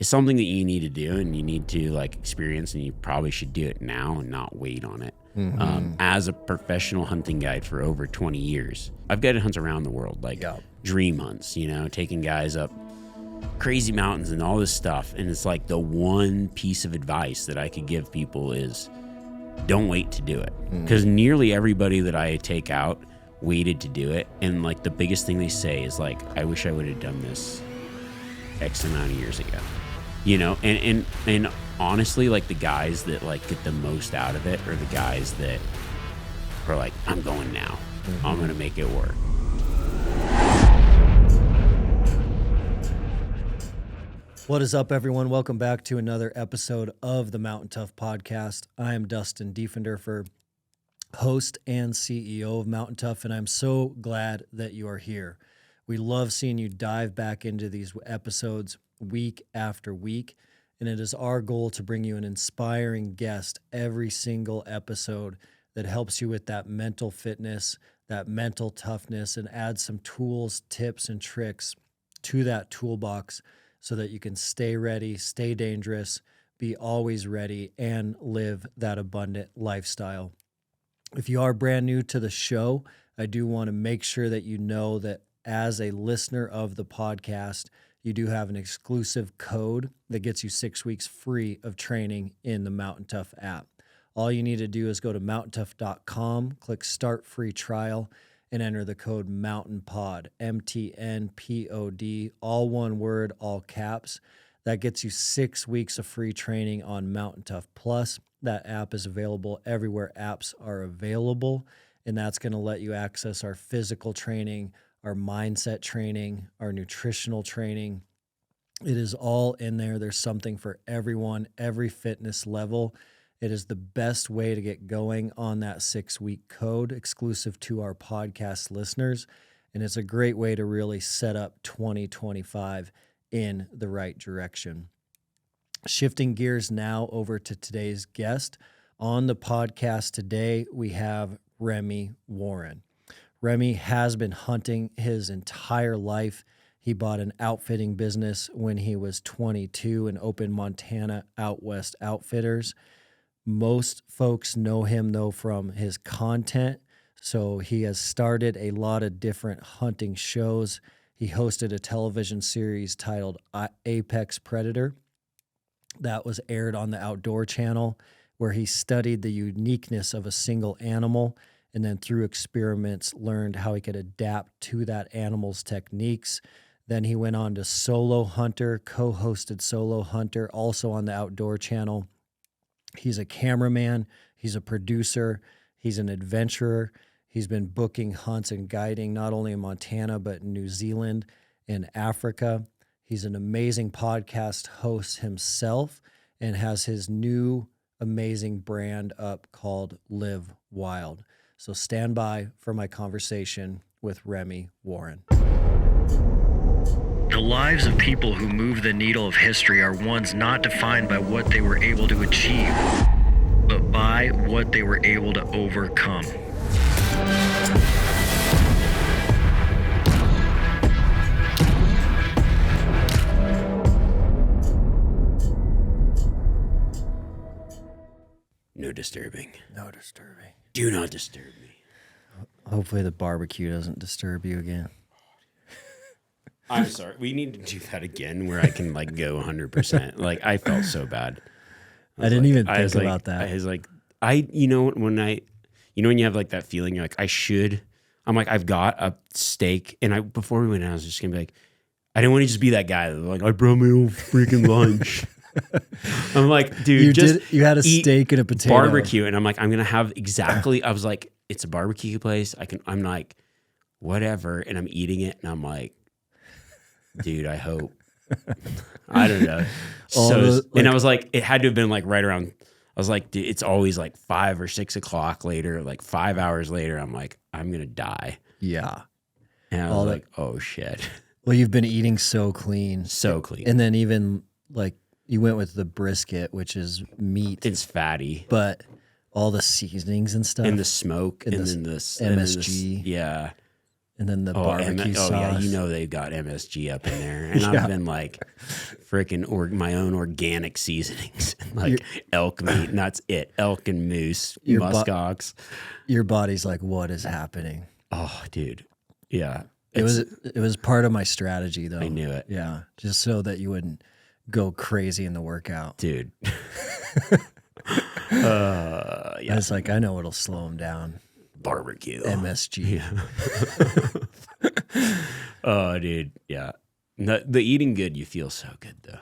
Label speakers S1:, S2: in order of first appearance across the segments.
S1: is something that you need to do and you need to like experience, and you probably should do it now and not wait on it. As a professional hunting guide for over 20 years, I've guided hunts around the world, like dream hunts, you know, taking guys up crazy mountains and all this stuff. And it's like the one piece of advice that I could give people is don't wait to do it. Because nearly everybody that I take out waited to do it. And like the biggest thing they say is like, I wish I would have done this X amount of years ago, you know? And honestly, like the guys that like get the most out of it are the guys that are like, I'm going now. I'm going to make it work.
S2: What is up, everyone? Welcome back to another episode of the MTNTOUGH Podcast. I am Dustin Diefenderfer, host and CEO of MTNTOUGH, and I'm so glad that you are here. We love seeing you dive back into these episodes week after week, and it is our goal to bring you an inspiring guest every single episode that helps you with that mental fitness, that mental toughness, and add some tools, tips, and tricks to that toolbox so that you can stay ready, stay dangerous, be always ready, and live that abundant lifestyle. If you are brand new to the show, I do want to make sure that you know that as a listener of the podcast, you do have an exclusive code that gets you 6 weeks free of training in the MTNTOUGH app. All you need to do is go to MTNTOUGH.com, click Start Free Trial, and enter the code MOUNTAINPOD, MTNPOD, all one word, all caps. That gets you 6 weeks of free training on MTNTOUGH Plus. That app is available everywhere apps are available, and that's going to let you access our physical training, our mindset training, our nutritional training. It is all in there. There's something for everyone, every fitness level. It is the best way to get going on that 6-week code exclusive to our podcast listeners. And it's a great way to really set up 2025 in the right direction. Shifting gears now over to today's guest. On the podcast today, we have Remi Warren. Remi has been hunting his entire life. He bought an outfitting business when he was 22 and opened Montana OutWest Outfitters. Most folks know him, though, from his content. So he has started a lot of different hunting shows. He hosted a television series titled Apex Predator that was aired on the Outdoor Channel, where he studied the uniqueness of a single animal and then through experiments learned how he could adapt to that animal's techniques. Then he went on to Solo Hunter, co-hosted Solo Hunter, also on the Outdoor Channel. He's a cameraman, he's a producer, he's an adventurer. He's been booking hunts and guiding not only in Montana, but in New Zealand and Africa. He's an amazing podcast host himself and has his new amazing brand up called Live Wild. So stand by for my conversation with Remi Warren.
S3: The lives of people who move the needle of history are ones not defined by what they were able to achieve, but by what they were able to overcome.
S1: No disturbing.
S2: No disturbing.
S1: Do not disturb me.
S2: Hopefully the barbecue doesn't disturb you again.
S1: I'm sorry. We need to do that again where I can like go 100%. Like I felt so bad.
S2: I didn't even think about that.
S1: I was like, when you have like that feeling, you're like, I'm like, I've got a steak. And before we went out, I was just going to be like, I didn't want to just be that guy that like, I brought my own freaking lunch. I'm like, dude,
S2: you had a steak and a potato.
S1: Barbecue. And I'm like, I'm going to have exactly, I was like, it's a barbecue place. I'm like, whatever. And I'm eating it. And I'm like, dude, I hope. I don't know. And I was like, it had to have been like right around, I was like, dude, it's always like 5 or 6 o'clock later, like 5 hours later. I'm like, I'm going to die.
S2: Yeah.
S1: And I was like, oh shit.
S2: Well, you've been eating so clean.
S1: So clean.
S2: And then even like you went with the brisket, which is meat.
S1: It's fatty.
S2: But all the seasonings and stuff.
S1: And the smoke. And then the
S2: MSG.
S1: Yeah.
S2: And then the barbecue sauce.
S1: Yeah, you know they've got MSG up in there. And I've been like freaking my own organic seasonings, like elk meat, and that's it. Elk and moose, muskox.
S2: Your body's like, what is happening?
S1: Oh, dude. Yeah.
S2: It was part of my strategy, though.
S1: I knew it.
S2: Yeah, just so that you wouldn't go crazy in the workout.
S1: Dude.
S2: Yeah. It's like, I know what'll slow him down.
S1: Barbecue.
S2: MSG.
S1: Yeah. Oh, dude. Yeah. The eating good, you feel so good, though.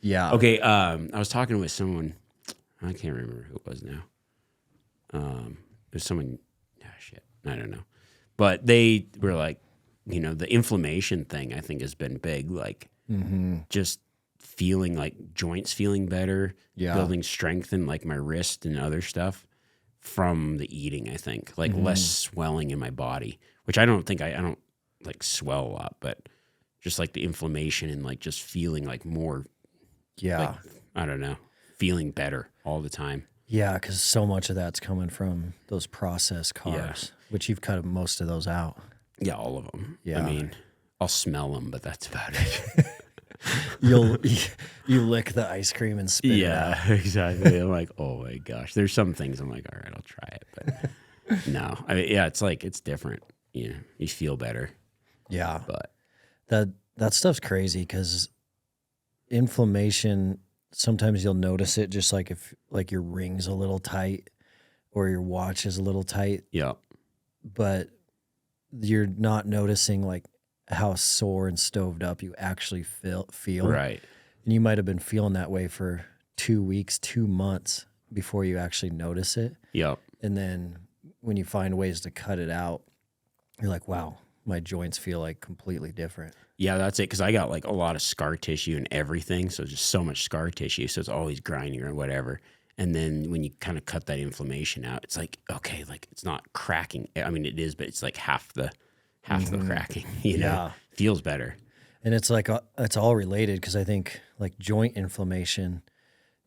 S2: Yeah.
S1: Okay. I was talking with someone. I can't remember who it was now. There's someone. Shit. I don't know. But they were like, you know, the inflammation thing, I think, has been big. Like, just feeling like joints feeling better, building strength in like my wrist and other stuff from the eating, I think. Like less swelling in my body, which I don't like swell a lot, but just like the inflammation and like just feeling like more, like, I don't know, feeling better all the time.
S2: Yeah, because so much of that's coming from those processed carbs, which you've cut most of those out.
S1: Yeah, all of them.
S2: Yeah.
S1: I mean, I'll smell them, but that's about it.
S2: You lick the ice cream and spit it out.
S1: Yeah, exactly. I'm like, oh my gosh. There's some things I'm like, all right, I'll try it. But no, I mean, yeah, it's like, it's different. You know, you feel better.
S2: Yeah.
S1: But
S2: that stuff's crazy because inflammation, sometimes you'll notice it just like if like your ring's a little tight or your watch is a little tight.
S1: Yeah.
S2: But you're not noticing like how sore and stoved up you actually feel.
S1: Right.
S2: And you might have been feeling that way for 2 weeks, 2 months before you actually notice it.
S1: Yep.
S2: And then when you find ways to cut it out, you're like, wow, my joints feel like completely different.
S1: Yeah, that's it. Because I got like a lot of scar tissue and everything. So just so much scar tissue. So it's always grinding or whatever. And then when you kind of cut that inflammation out, it's like, okay, like it's not cracking. I mean, it is, but it's like half the cracking, you know, feels better.
S2: And it's like, it's all related because I think like joint inflammation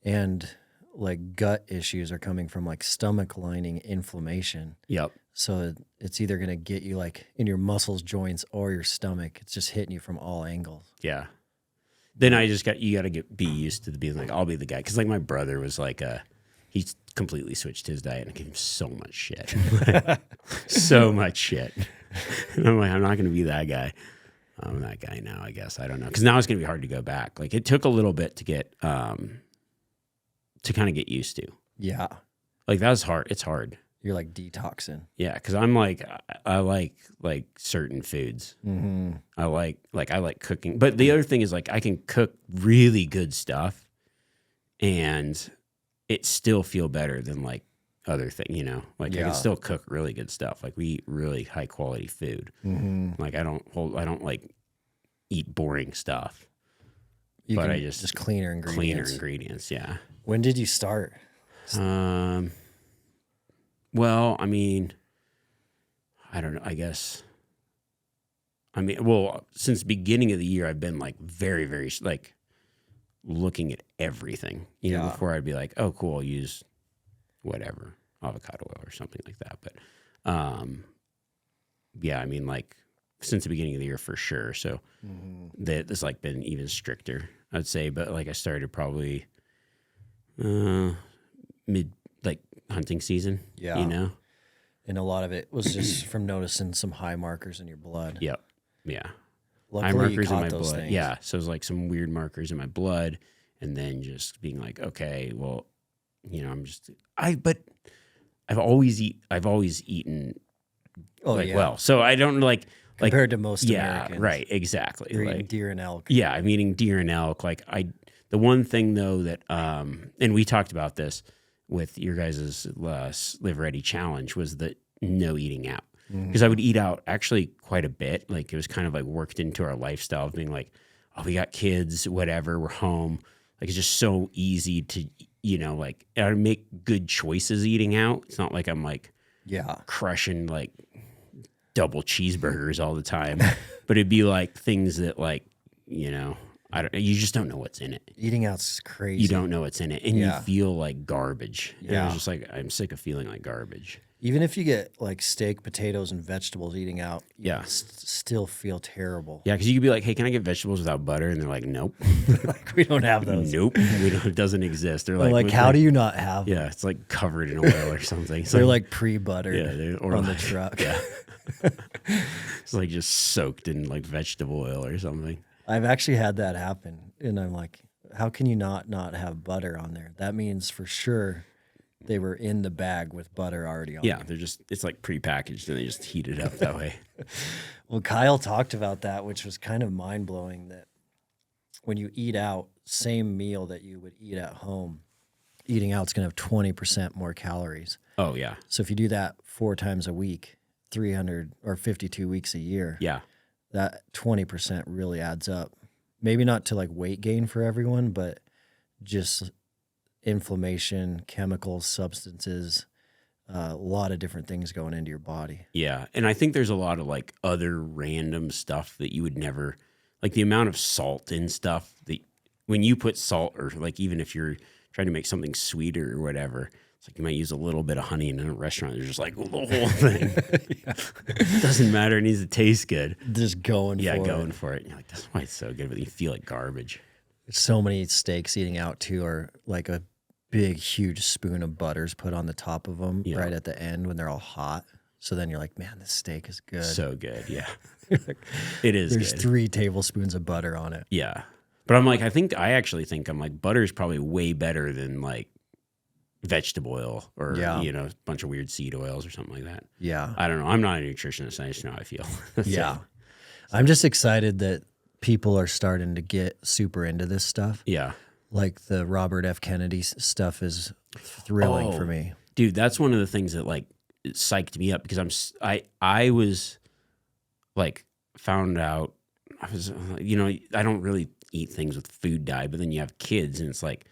S2: and like gut issues are coming from like stomach lining inflammation.
S1: Yep.
S2: So it's either going to get you like in your muscles, joints, or your stomach. It's just hitting you from all angles.
S1: Yeah. Then you got to be used to being like, I'll be the guy. Cause like my brother was like, he's completely switched his diet and I gave him so much shit. So much shit. And I'm like, I'm not going to be that guy. I'm that guy now, I guess. I don't know. Cause now it's going to be hard to go back. Like it took a little bit to get, to kind of get used to.
S2: Yeah.
S1: Like that was hard. It's hard.
S2: You're like detoxing.
S1: Yeah. Cause I'm like, I like certain foods.
S2: Mm-hmm.
S1: I like cooking. But the other thing is like, I can cook really good stuff and it still feel better than like other thing, you know, like I can still cook really good stuff. Like we eat really high quality food.
S2: Mm-hmm.
S1: Like I don't like eat boring stuff,
S2: But
S1: I just
S2: cleaner ingredients.
S1: Yeah.
S2: When did you start?
S1: Well, I mean, I don't know. I guess. I mean, well, since the beginning of the year, I've been like very, very like looking at everything. You know, before I'd be like, oh, cool, I'll use whatever, avocado oil or something like that. But yeah, I mean, like since the beginning of the year for sure. So that has like been even stricter, I'd say. But like I started probably mid like hunting season. Yeah, you know.
S2: And a lot of it was just from noticing some high markers in your blood.
S1: Yep. Yeah.
S2: Luckily,
S1: high markers
S2: you
S1: in my
S2: caught those
S1: blood.
S2: things.
S1: Yeah. So it was like some weird markers in my blood, and then just being like, okay, well, you know, but I've always eaten well. So I don't like
S2: compared to most Americans.
S1: Right, exactly.
S2: You're
S1: like
S2: eating deer and elk.
S1: Yeah, I'm eating deer and elk. Like the one thing though that and we talked about this with your guys' Live Ready challenge was the no eating out. Because I would eat out actually quite a bit. Like it was kind of like worked into our lifestyle of being like, oh, we got kids, whatever, we're home. Like it's just so easy to, you know, like I make good choices eating out. It's not like I'm like crushing like double cheeseburgers all the time. But it'd be like things that like, you know, you just don't know what's in it.
S2: Eating out's crazy.
S1: You don't know what's in it. And you feel like garbage. And
S2: Yeah.
S1: I was just like, I'm sick of feeling like garbage.
S2: Even if you get like steak, potatoes, and vegetables eating out,
S1: Yeah.
S2: still feel terrible.
S1: Yeah, because you could be like, hey, can I get vegetables without butter? And they're like, nope.
S2: Like, we don't have those.
S1: Nope. It doesn't exist. They're
S2: Like, how do you not have them?
S1: Yeah, it's like covered in oil or something.
S2: They're like pre-buttered on the truck.
S1: Yeah. It's like just soaked in like vegetable oil or something.
S2: I've actually had that happen. And I'm like, how can you not have butter on there? That means for sure they were in the bag with butter already on.
S1: Yeah, it's like prepackaged and they just heat it up that way.
S2: Well, Kyle talked about that, which was kind of mind-blowing, that when you eat out, same meal that you would eat at home, eating out's going to have 20% more calories.
S1: Oh, yeah.
S2: So if you do that 4 times a week, 300 or 52 weeks a year,
S1: Yeah.
S2: that 20% really adds up. Maybe not to like weight gain for everyone, but just inflammation, chemicals, substances, a lot of different things going into your body.
S1: Yeah. And I think there's a lot of like other random stuff that you would never, like the amount of salt and stuff that when you put salt, or like even if you're trying to make something sweeter or whatever, it's like you might use a little bit of honey, and in a restaurant, they're just like the whole thing. It doesn't matter. It needs to taste good.
S2: Just going for it.
S1: Yeah, going for it. And you're like, that's why it's so good, but you feel like garbage.
S2: So many steaks eating out too are like a big, huge spoon of butter's put on the top of them right at the end when they're all hot. So then you're like, man, this steak is good.
S1: So good, yeah. It is
S2: There's
S1: good.
S2: 3 tablespoons of butter on it.
S1: Yeah. But I'm like, I actually think I'm like, butter is probably way better than like vegetable oil or, a bunch of weird seed oils or something like that.
S2: Yeah.
S1: I don't know. I'm not a nutritionist. I just know how I feel.
S2: Yeah. I'm just excited that people are starting to get super into this stuff.
S1: Yeah.
S2: Like the Robert F. Kennedy stuff is thrilling for me.
S1: Dude, that's one of the things that like psyched me up, because I was like found out I was, I don't really eat things with food dye, but then you have kids and it's like,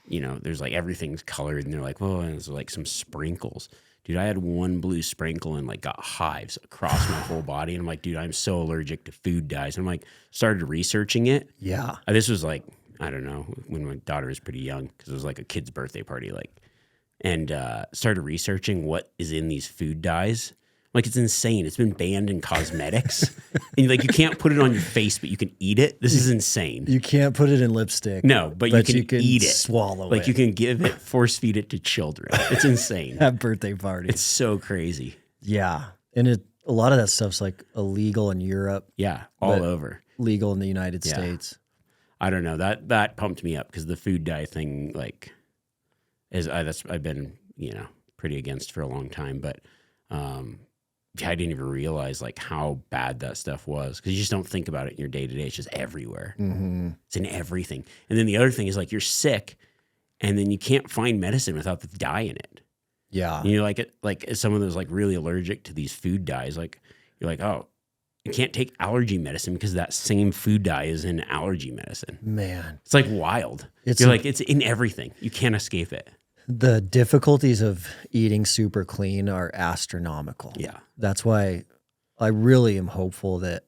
S1: there's like everything's colored and they're like, well, and it's like some sprinkles. Dude, I had one blue sprinkle and like got hives across my whole body. And I'm like, dude, I'm so allergic to food dyes. And I'm like, started researching it.
S2: Yeah.
S1: This was like, I don't know, when my daughter was pretty young, because it was like a kid's birthday party, and started researching what is in these food dyes. Like, it's insane. It's been banned in cosmetics. And like, you can't put it on your face, but you can eat it. This is insane.
S2: You can't put it in lipstick.
S1: No, but you can eat it.
S2: Swallow
S1: like,
S2: it.
S1: you can give it, force feed it to children. It's insane.
S2: Have birthday parties.
S1: It's so crazy.
S2: Yeah. And a lot of that stuff's like illegal in Europe.
S1: Yeah, all over.
S2: Legal in the United States.
S1: I don't know. That pumped me up, because the food dye thing, like, I've been, pretty against for a long time. But I didn't even realize like how bad that stuff was, because you just don't think about it in your day to day. It's just everywhere. Mm-hmm. It's in everything. And then the other thing is like, you're sick, and then you can't find medicine without the dye in it.
S2: Yeah.
S1: And you're like as someone that's like really allergic to these food dyes, like you're like, oh, you can't take allergy medicine because that same food dye is in allergy medicine.
S2: Man,
S1: it's like wild. You're like, it's in everything. You can't escape it.
S2: The difficulties of eating super clean are astronomical.
S1: Yeah.
S2: That's why I really am hopeful that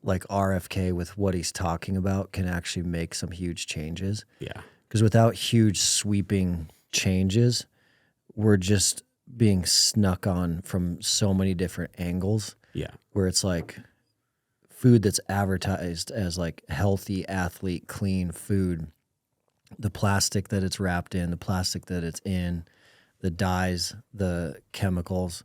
S2: like RFK, with what he's talking about, can actually make some huge changes.
S1: Yeah.
S2: Because without huge sweeping changes, we're just being snuck on from so many different angles.
S1: Yeah.
S2: Where it's like food that's advertised as like healthy, athlete, clean food, the plastic that it's wrapped in, the plastic that it's in, the dyes, the chemicals,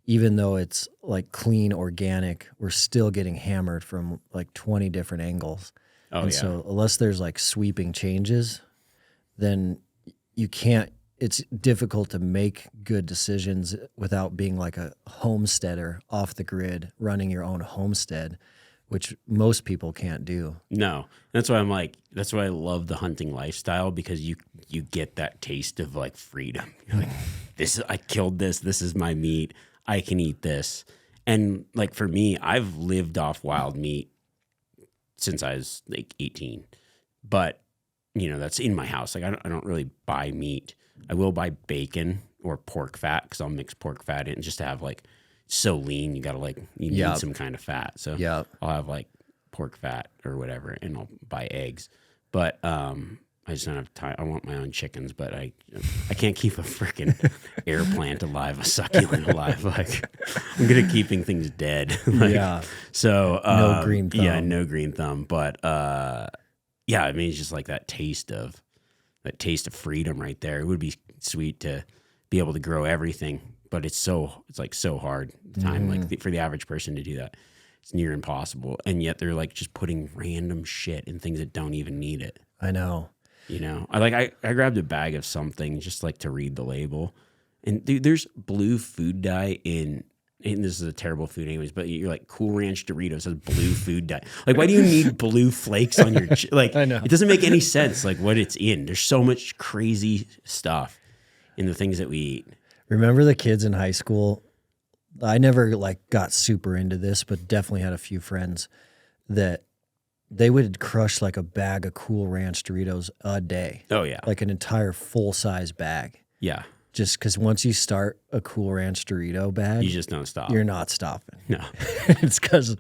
S2: even though it's like clean, organic, we're still getting hammered from like 20 different angles.
S1: Oh, yeah.
S2: So unless there's like sweeping changes, then you can't, it's difficult to make good decisions without being like a homesteader off the grid, running your own homestead, which most people can't do.
S1: No. That's why that's why I love the hunting lifestyle, because you get that taste of like freedom. You're like, I killed this. This is my meat. I can eat this. And like for me, I've lived off wild meat since I was like 18. But, that's in my house. Like I don't really buy meat. I will buy bacon or pork fat, because I'll mix pork fat in just to have like, so lean, you gotta you need some kind of fat. So I'll have like pork fat or whatever, and I'll buy eggs. But I just don't have time. I want my own chickens, but I can't keep a freaking air plant alive, a succulent alive. Like, I'm good at keeping things dead. Like,
S2: yeah.
S1: So
S2: No green thumb.
S1: Yeah, no green thumb. But yeah, I mean, it's just like that taste of freedom right there. It would be sweet to be able to grow everything, but it's like so hard time. Like for the average person to do that, it's near impossible. And yet they're like just putting random shit in things that don't even need it.
S2: I know.
S1: You know, I grabbed a bag of something just like to read the label, and dude, there's blue food dye in this is a terrible food anyways, but you're like Cool Ranch Doritos has blue food dye. Like, why do you need blue flakes on your like?
S2: I know.
S1: It doesn't make any sense. Like what it's in. There's so much crazy stuff in the things that we eat.
S2: Remember the kids in high school? I never like got super into this, but definitely had a few friends that they would crush like a bag of Cool Ranch Doritos a day.
S1: Oh yeah,
S2: like an entire full size bag.
S1: Yeah,
S2: just because once you start a Cool Ranch Dorito bag,
S1: you just don't stop.
S2: You're not stopping.
S1: No,
S2: it's because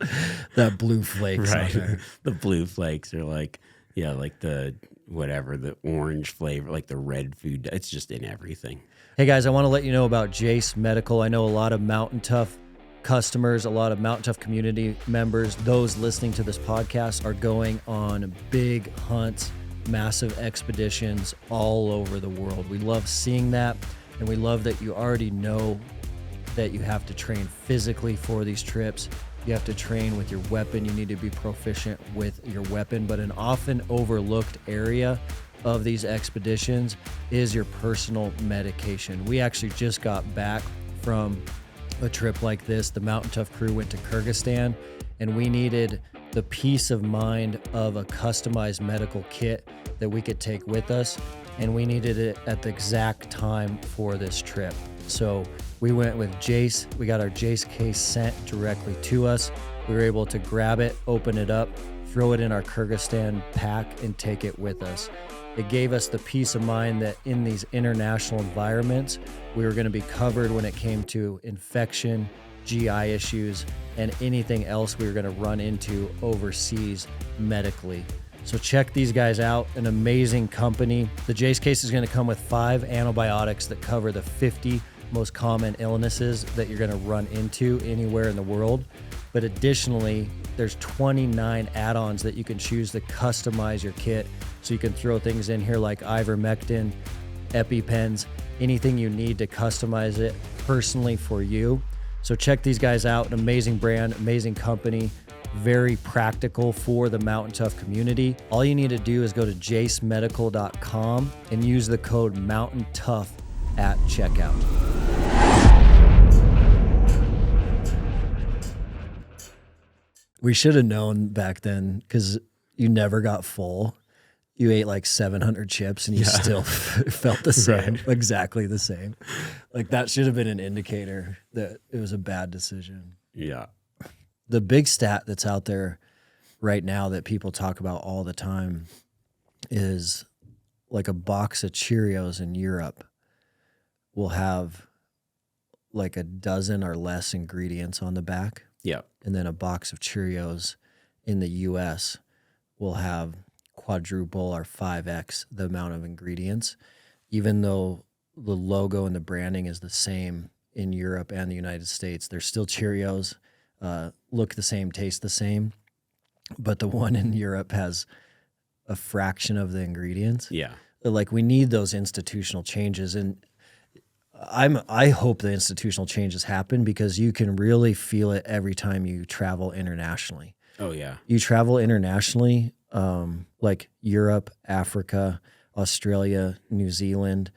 S2: that blue flakes.
S1: Right,
S2: on there.
S1: The blue flakes are like like the whatever the orange flavor, like the red food. It's just in everything.
S2: Hey guys, I want to let you know about Jace Medical. I know a lot of Mountain Tough customers, a lot of Mountain Tough community members, those listening to this podcast are going on big hunts, massive expeditions all over the world. We love seeing that, and we love that you already know that you have to train physically for these trips. You have to train with your weapon. You need to be proficient with your weapon, but an often overlooked area of these expeditions is your personal medication. We actually just got back from a trip like this. The Mountain Tough crew went to Kyrgyzstan, and we needed the peace of mind of a customized medical kit that we could take with us, and we needed it at the exact time for this trip. So we went with Jace. We got our Jace case sent directly to us. We were able to grab it, open it up, throw it in our Kyrgyzstan pack, and take it with us. It gave us the peace of mind that in these international environments, we were going to be covered when it came to infection, GI issues, and anything else we were going to run into overseas medically. So check these guys out, an amazing company. The Jace case is going to come with 5 antibiotics that cover the 50 most common illnesses that you're going to run into anywhere in the world. But additionally, there's 29 add-ons that you can choose to customize your kit. So you can throw things in here like ivermectin, EpiPens, anything you need to customize it personally for you. So check these guys out, an amazing brand, amazing company, very practical for the Mountain Tough community. All you need to do is go to jacemedical.com and use the code MountainTough at checkout. We should have known back then, because you never got full. You ate like 700 chips and you still felt the same, right. Exactly the same. Like that should have been an indicator that it was a bad decision.
S1: Yeah.
S2: The big stat that's out there right now that people talk about all the time is like a box of Cheerios in Europe will have like a dozen or less ingredients on the back.
S1: Yeah.
S2: And then a box of Cheerios in the US will have quadruple or 5x the amount of ingredients, even though the logo and the branding is the same in Europe and the United States. They're still Cheerios, look the same, taste the same, but the one in Europe has a fraction of the ingredients.
S1: Yeah.
S2: Like we need those institutional changes, and I hope the institutional changes happen because you can really feel it every time you travel internationally.
S1: Oh yeah.
S2: You travel internationally, like Europe, Africa, Australia, New Zealand,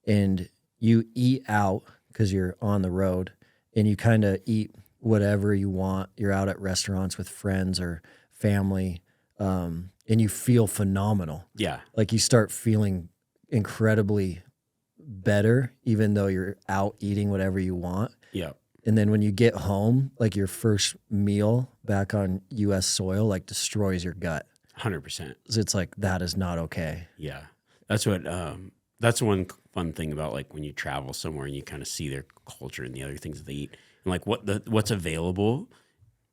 S2: and you eat out because you're on the road and you kind of eat whatever you want. You're out at restaurants with friends or family, and you feel phenomenal.
S1: Yeah.
S2: Like you start feeling incredibly better, even though you're out eating whatever you want.
S1: Yeah.
S2: And then when you get home, like your first meal back on U.S. soil, like destroys your gut.
S1: 100%.
S2: It's like, that is not okay.
S1: Yeah. That's what, that's one fun thing about like when you travel somewhere and you kind of see their culture and the other things that they eat and like what's available.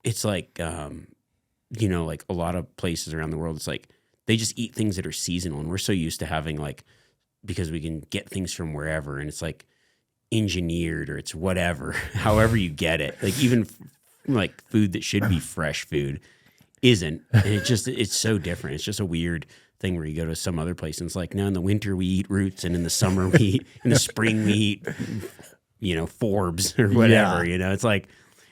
S1: It's like, you know, like a lot of places around the world, it's like they just eat things that are seasonal. And we're so used to having like, because we can get things from wherever and it's like engineered or it's whatever, however you get it. Like even like food that should be fresh food isn't. And it's so different. It's just a weird thing where you go to some other place and it's like, no, in the winter we eat roots and in the summer we eat, in the spring we eat, Forbes or whatever, it's like,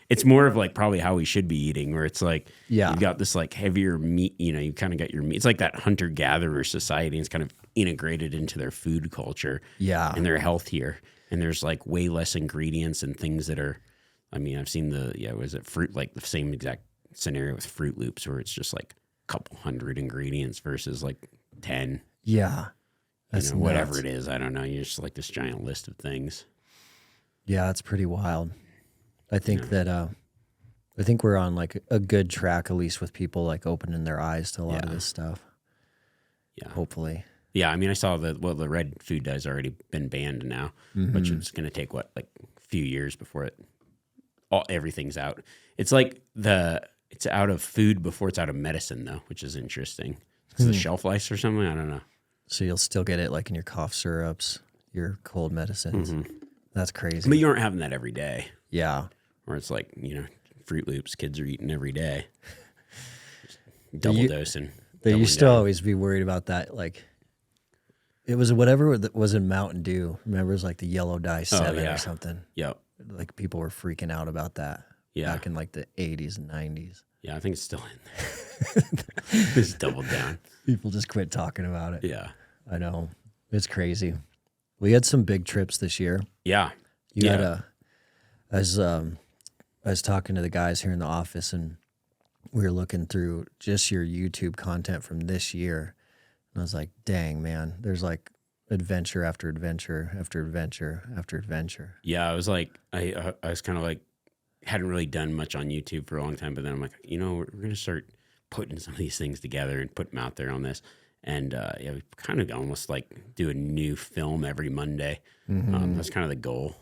S1: it's more of like probably how we should be eating where it's like, you've got this like heavier meat, you kind of got your meat. It's like that hunter-gatherer society. And it's kind of integrated into their food culture. Yeah. And they're healthier. And there's like way less ingredients and things that are, I've seen was it fruit, like the same exact scenario with Fruit Loops where it's just like a couple hundred ingredients versus like 10.
S2: Yeah. That's
S1: whatever it is. I don't know. You're just like this giant list of things.
S2: Yeah, it's pretty wild. I think that I think we're on like a good track, at least with people like opening their eyes to a lot of this stuff. Yeah, hopefully.
S1: Yeah, I saw that. Well, the red food dye's already been banned now, which is going to take like a few years before everything's out. It's like it's out of food before it's out of medicine though, which is interesting. It's the shelf life or something. I don't know.
S2: So you'll still get it like in your cough syrups, your cold medicines. That's crazy.
S1: But you aren't having that every day.
S2: Yeah.
S1: Where it's like, Fruit Loops kids are eating every day. Double dosing.
S2: They used to always be worried about that. Like, it was whatever that was in Mountain Dew. Remember, it was like the yellow dye 7 or something.
S1: Yep.
S2: Like, people were freaking out about that back in like the 80s and 90s.
S1: Yeah, I think it's still in there. Just doubled down.
S2: People just quit talking about it.
S1: Yeah.
S2: I know. It's crazy. We had some big trips this year.
S1: Yeah.
S2: You had I was talking to the guys here in the office, and we were looking through just your YouTube content from this year. And I was like, dang, man, there's like adventure after adventure after adventure after adventure.
S1: Yeah, I was like, I was kind of like, hadn't really done much on YouTube for a long time, but then I'm like, we're going to start putting some of these things together and put them out there on this. And we kind of almost like do a new film every Monday. That's kind of the goal,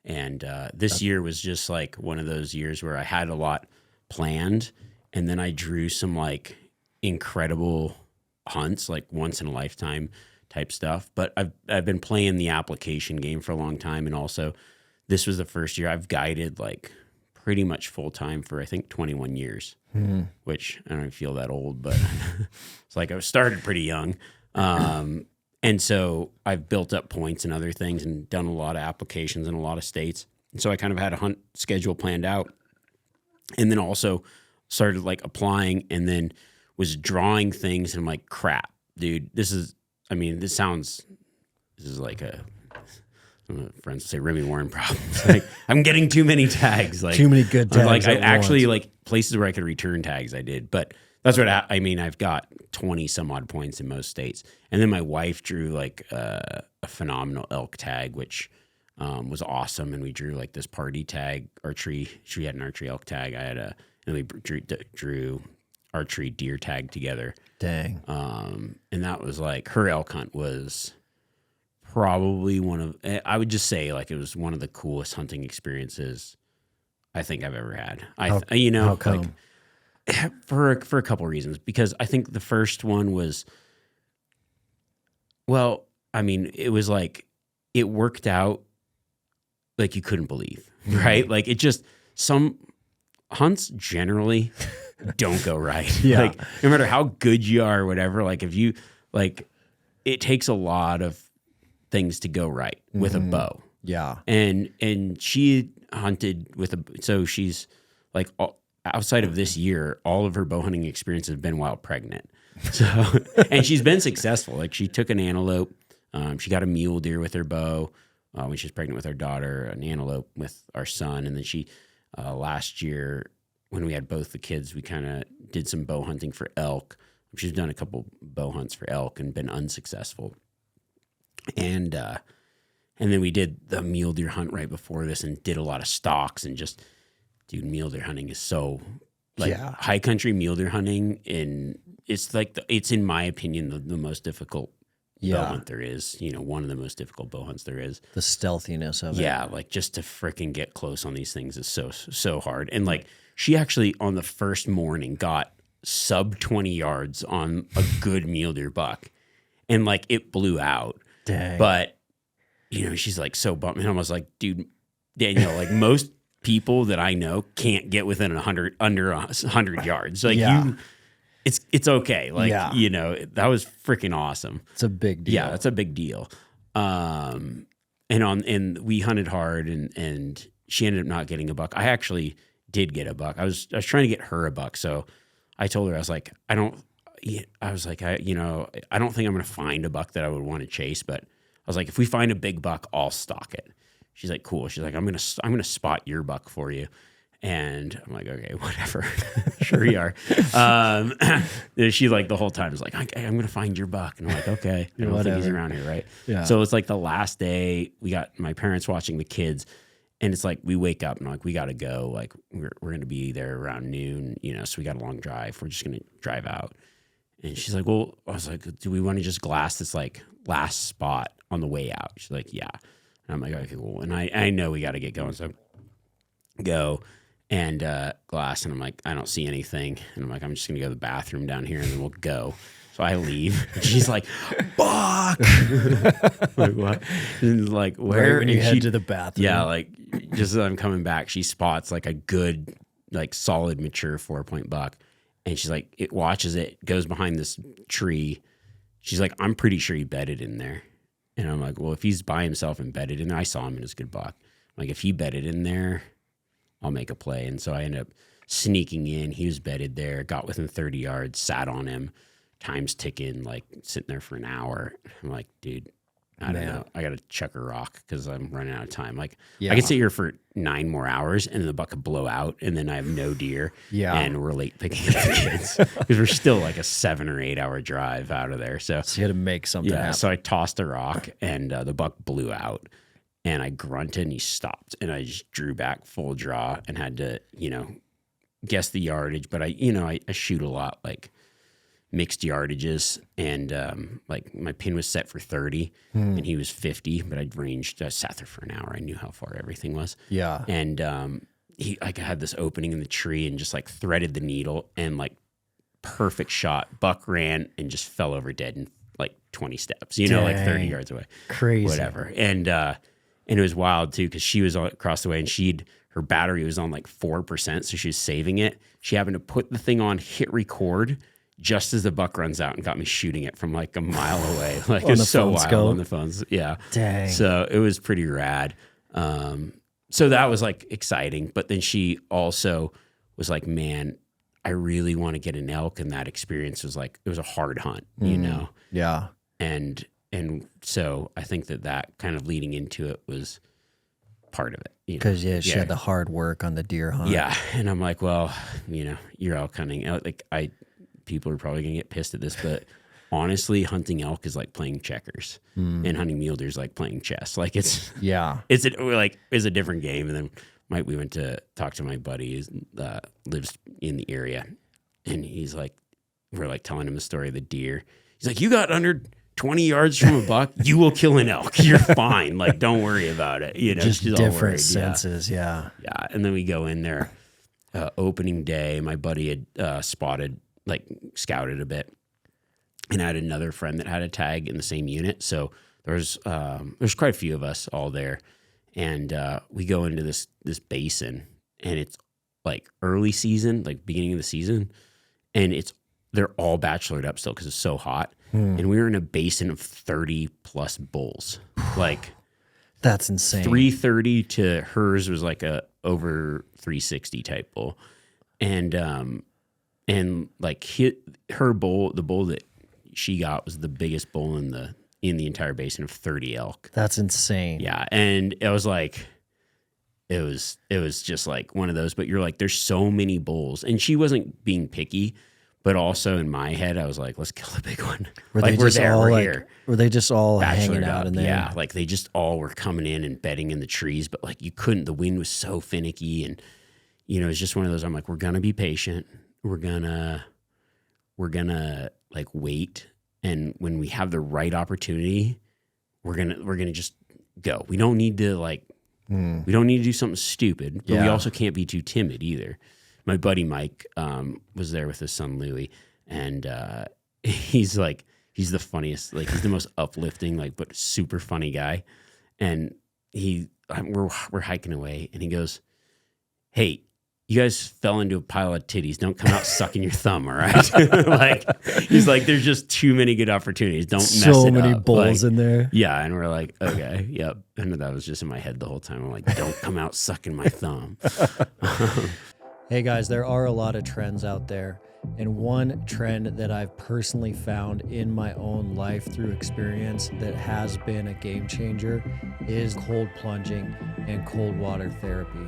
S1: And this year was just like one of those years where I had a lot planned, and then I drew some like incredible hunts, like once in a lifetime type stuff. But I've been playing the application game for a long time, and also this was the first year I've guided like pretty much full time for I think 21 years, which I don't feel that old, but it's like I started pretty young. And so I've built up points and other things and done a lot of applications in a lot of states. And so I kind of had a hunt schedule planned out, and then also started like applying, and then was drawing things. And I'm like, crap, dude, this is like friends say Remi Warren problems. Like, I'm getting too many tags. Like
S2: too many good tags.
S1: Like I actually like places where I could return tags I did, but that's what I've got 20 some odd points in most states. And then my wife drew like a phenomenal elk tag, which was awesome. And we drew like this party tag archery. She had an archery elk tag. I had and we drew archery deer tag together.
S2: Dang.
S1: And that was like, her elk hunt was probably I would just say like it was one of the coolest hunting experiences I think I've ever had.
S2: How come?
S1: Like, for a couple of reasons, because I think the first one was, it was like, it worked out like you couldn't believe, right? Like some hunts generally don't go right.
S2: Yeah.
S1: Like no matter how good you are or whatever, like if you, like it takes a lot of things to go right with a bow.
S2: Yeah.
S1: And she hunted so she's like, outside of this year, all of her bow hunting experience has been while pregnant. So, and she's been successful. Like she took an antelope, she got a mule deer with her bow when she was pregnant with our daughter, an antelope with our son, and then she last year when we had both the kids, we kind of did some bow hunting for elk. She's done a couple bow hunts for elk and been unsuccessful, and then we did the mule deer hunt right before this and did a lot of stalks and just. Dude, mule deer hunting is so high country mule deer hunting, and it's like it's in my opinion the most difficult bow hunt there is. One of the most difficult bow hunts there is.
S2: The stealthiness of it.
S1: Yeah, like just to freaking get close on these things is so hard. And like she actually on the first morning got sub 20 yards on a good mule deer buck, and like it blew out.
S2: Dang.
S1: But she's like so bummed, and I was like, dude, Danielle, like most people that I know can't get within under 100 yards. Like it's okay. Like that was freaking awesome.
S2: It's a big deal.
S1: Yeah, that's a big deal. And we hunted hard, and she ended up not getting a buck. I actually did get a buck. I was trying to get her a buck, so I told her, I was like, I don't think I'm going to find a buck that I would want to chase, but I was like, if we find a big buck, I'll stalk it. She's like, cool. She's like, I'm gonna spot your buck for you. And I'm like, okay, whatever. Sure you are. She like the whole time is like, I'm going to find your buck. And I'm like, okay. I don't think he's around here, right?
S2: Yeah.
S1: So it's like the last day, we got my parents watching the kids. And it's like, we wake up and like, we got to go. Like, we're going to be there around noon, so we got a long drive. We're just going to drive out. And she's like, well, I was like, do we want to just glass this like last spot on the way out? She's like, yeah. And I'm like, okay, cool. And I know we got to get going. So go. And glass, and I'm like, I don't see anything. And I'm like, I'm just going to go to the bathroom down here, and then we'll go. So I leave. And she's like, buck! Like, what? And like, where?
S2: Right when you head to the bathroom.
S1: Yeah, like, just as I'm coming back, she spots like a good, like, solid, mature 4-point buck. And she's like, it watches it, goes behind this tree. She's like, I'm pretty sure he bedded in there. And I'm like, well, if he's by himself and bedded in there, I saw him in his good buck. I'm like, if he bedded in there, I'll make a play. And so I ended up sneaking in. He was bedded there, got within 30 yards, sat on him, time's ticking, like sitting there for an hour. I'm like, dude, I don't know. I got to chuck a rock because I'm running out of time. Like, I could sit here for 9 more hours and then the buck could blow out and then I have no deer.
S2: Yeah.
S1: And we're late picking up the kids because we're still like a 7 or 8 hour drive out of there. So
S2: you had to make something happen.
S1: So I tossed a rock and the buck blew out. And I grunted and he stopped. And I just drew back full draw and had to, guess the yardage. But I shoot a lot, like mixed yardages. And like my pin was set for 30 and he was 50. But I sat there for an hour. I knew how far everything was.
S2: Yeah.
S1: And I had this opening in the tree and just like threaded the needle and like perfect shot. Buck ran and just fell over dead in like 20 steps, like 30 yards away.
S2: Crazy.
S1: Whatever. And it was wild too, because she was across the way and her battery was on like 4%. So she was saving it. She happened to put the thing on, hit record just as the buck runs out and got me shooting it from like a mile away. Like it was so wild on the phones. Yeah.
S2: Dang.
S1: So it was pretty rad. So that was like exciting. But then she also was like, man, I really want to get an elk. And that experience was like, it was a hard hunt,
S2: Yeah.
S1: And so I think that kind of leading into it was part of it.
S2: Because she had the hard work on the deer hunt.
S1: Yeah. And I'm like, well, you're elk hunting. Like people are probably going to get pissed at this, but honestly, hunting elk is like playing checkers and hunting mule deer is like playing chess. Like it's a different game. And then we went to talk to my buddy who lives in the area. And he's like, we're like telling him the story of the deer. He's like, you got under 20 yards from a buck, you will kill an elk. You're fine. Like, don't worry about it.
S2: Just different senses. Yeah.
S1: Yeah. And then we go in there, opening day. My buddy had scouted a bit, and I had another friend that had a tag in the same unit. So there's quite a few of us all there, and we go into this basin, and it's like early season, like beginning of the season, and they're all bachelored up still because it's so hot. And we were in a basin of 30 plus bulls. Like
S2: that's insane.
S1: 330 to hers was like a over 360 type bull. And like her bull, the bull that she got was the biggest bull in the entire basin of 30 elk.
S2: That's insane.
S1: Yeah. And it was like, it was just like one of those, but you're like, there's so many bulls, and she wasn't being picky. But also in my head, I was like, let's kill a big one.
S2: Were they just all hanging out in there?
S1: Yeah, like they just all were coming in and bedding in the trees, but like you couldn't, the wind was so finicky. And, it's just one of those, I'm like, we're going to be patient. We're going to like wait. And when we have the right opportunity, we're going to just go. We don't need to we don't need to do something stupid, but we also can't be too timid either. my buddy Mike was there with his son Louie, and he's the funniest, like he's the most uplifting, like but super funny guy. And we're hiking away, and he goes, "Hey, you guys fell into a pile of titties. Don't come out sucking your thumb, all right?" Like he's like, "There's just too many good opportunities. Don't mess it up."
S2: So many bulls
S1: like,
S2: in there.
S1: Yeah, and we're like, okay, yep. And that was just in my head the whole time. I'm like, "Don't come out sucking my thumb."
S2: Hey guys, there are a lot of trends out there. And one trend that I've personally found in my own life through experience that has been a game changer is cold plunging and cold water therapy.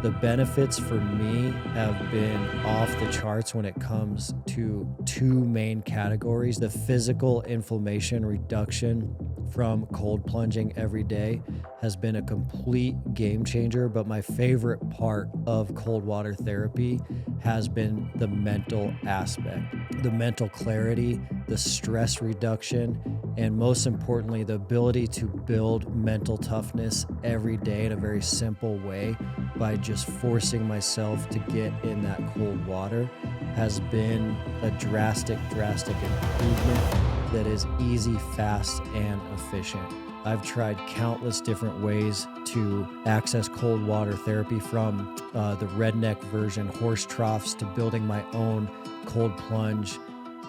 S2: The benefits for me have been off the charts when it comes to two main categories. The physical inflammation reduction from cold plunging every day has been a complete game changer, but my favorite part of cold water therapy has been the mental aspect, the mental clarity, the stress reduction, and most importantly, the ability to build mental toughness every day in a very simple way by just forcing myself to get in that cold water has been a drastic improvement that is easy, fast, and efficient. I've tried countless different ways to access cold water therapy, from the redneck version horse troughs to building my own cold plunge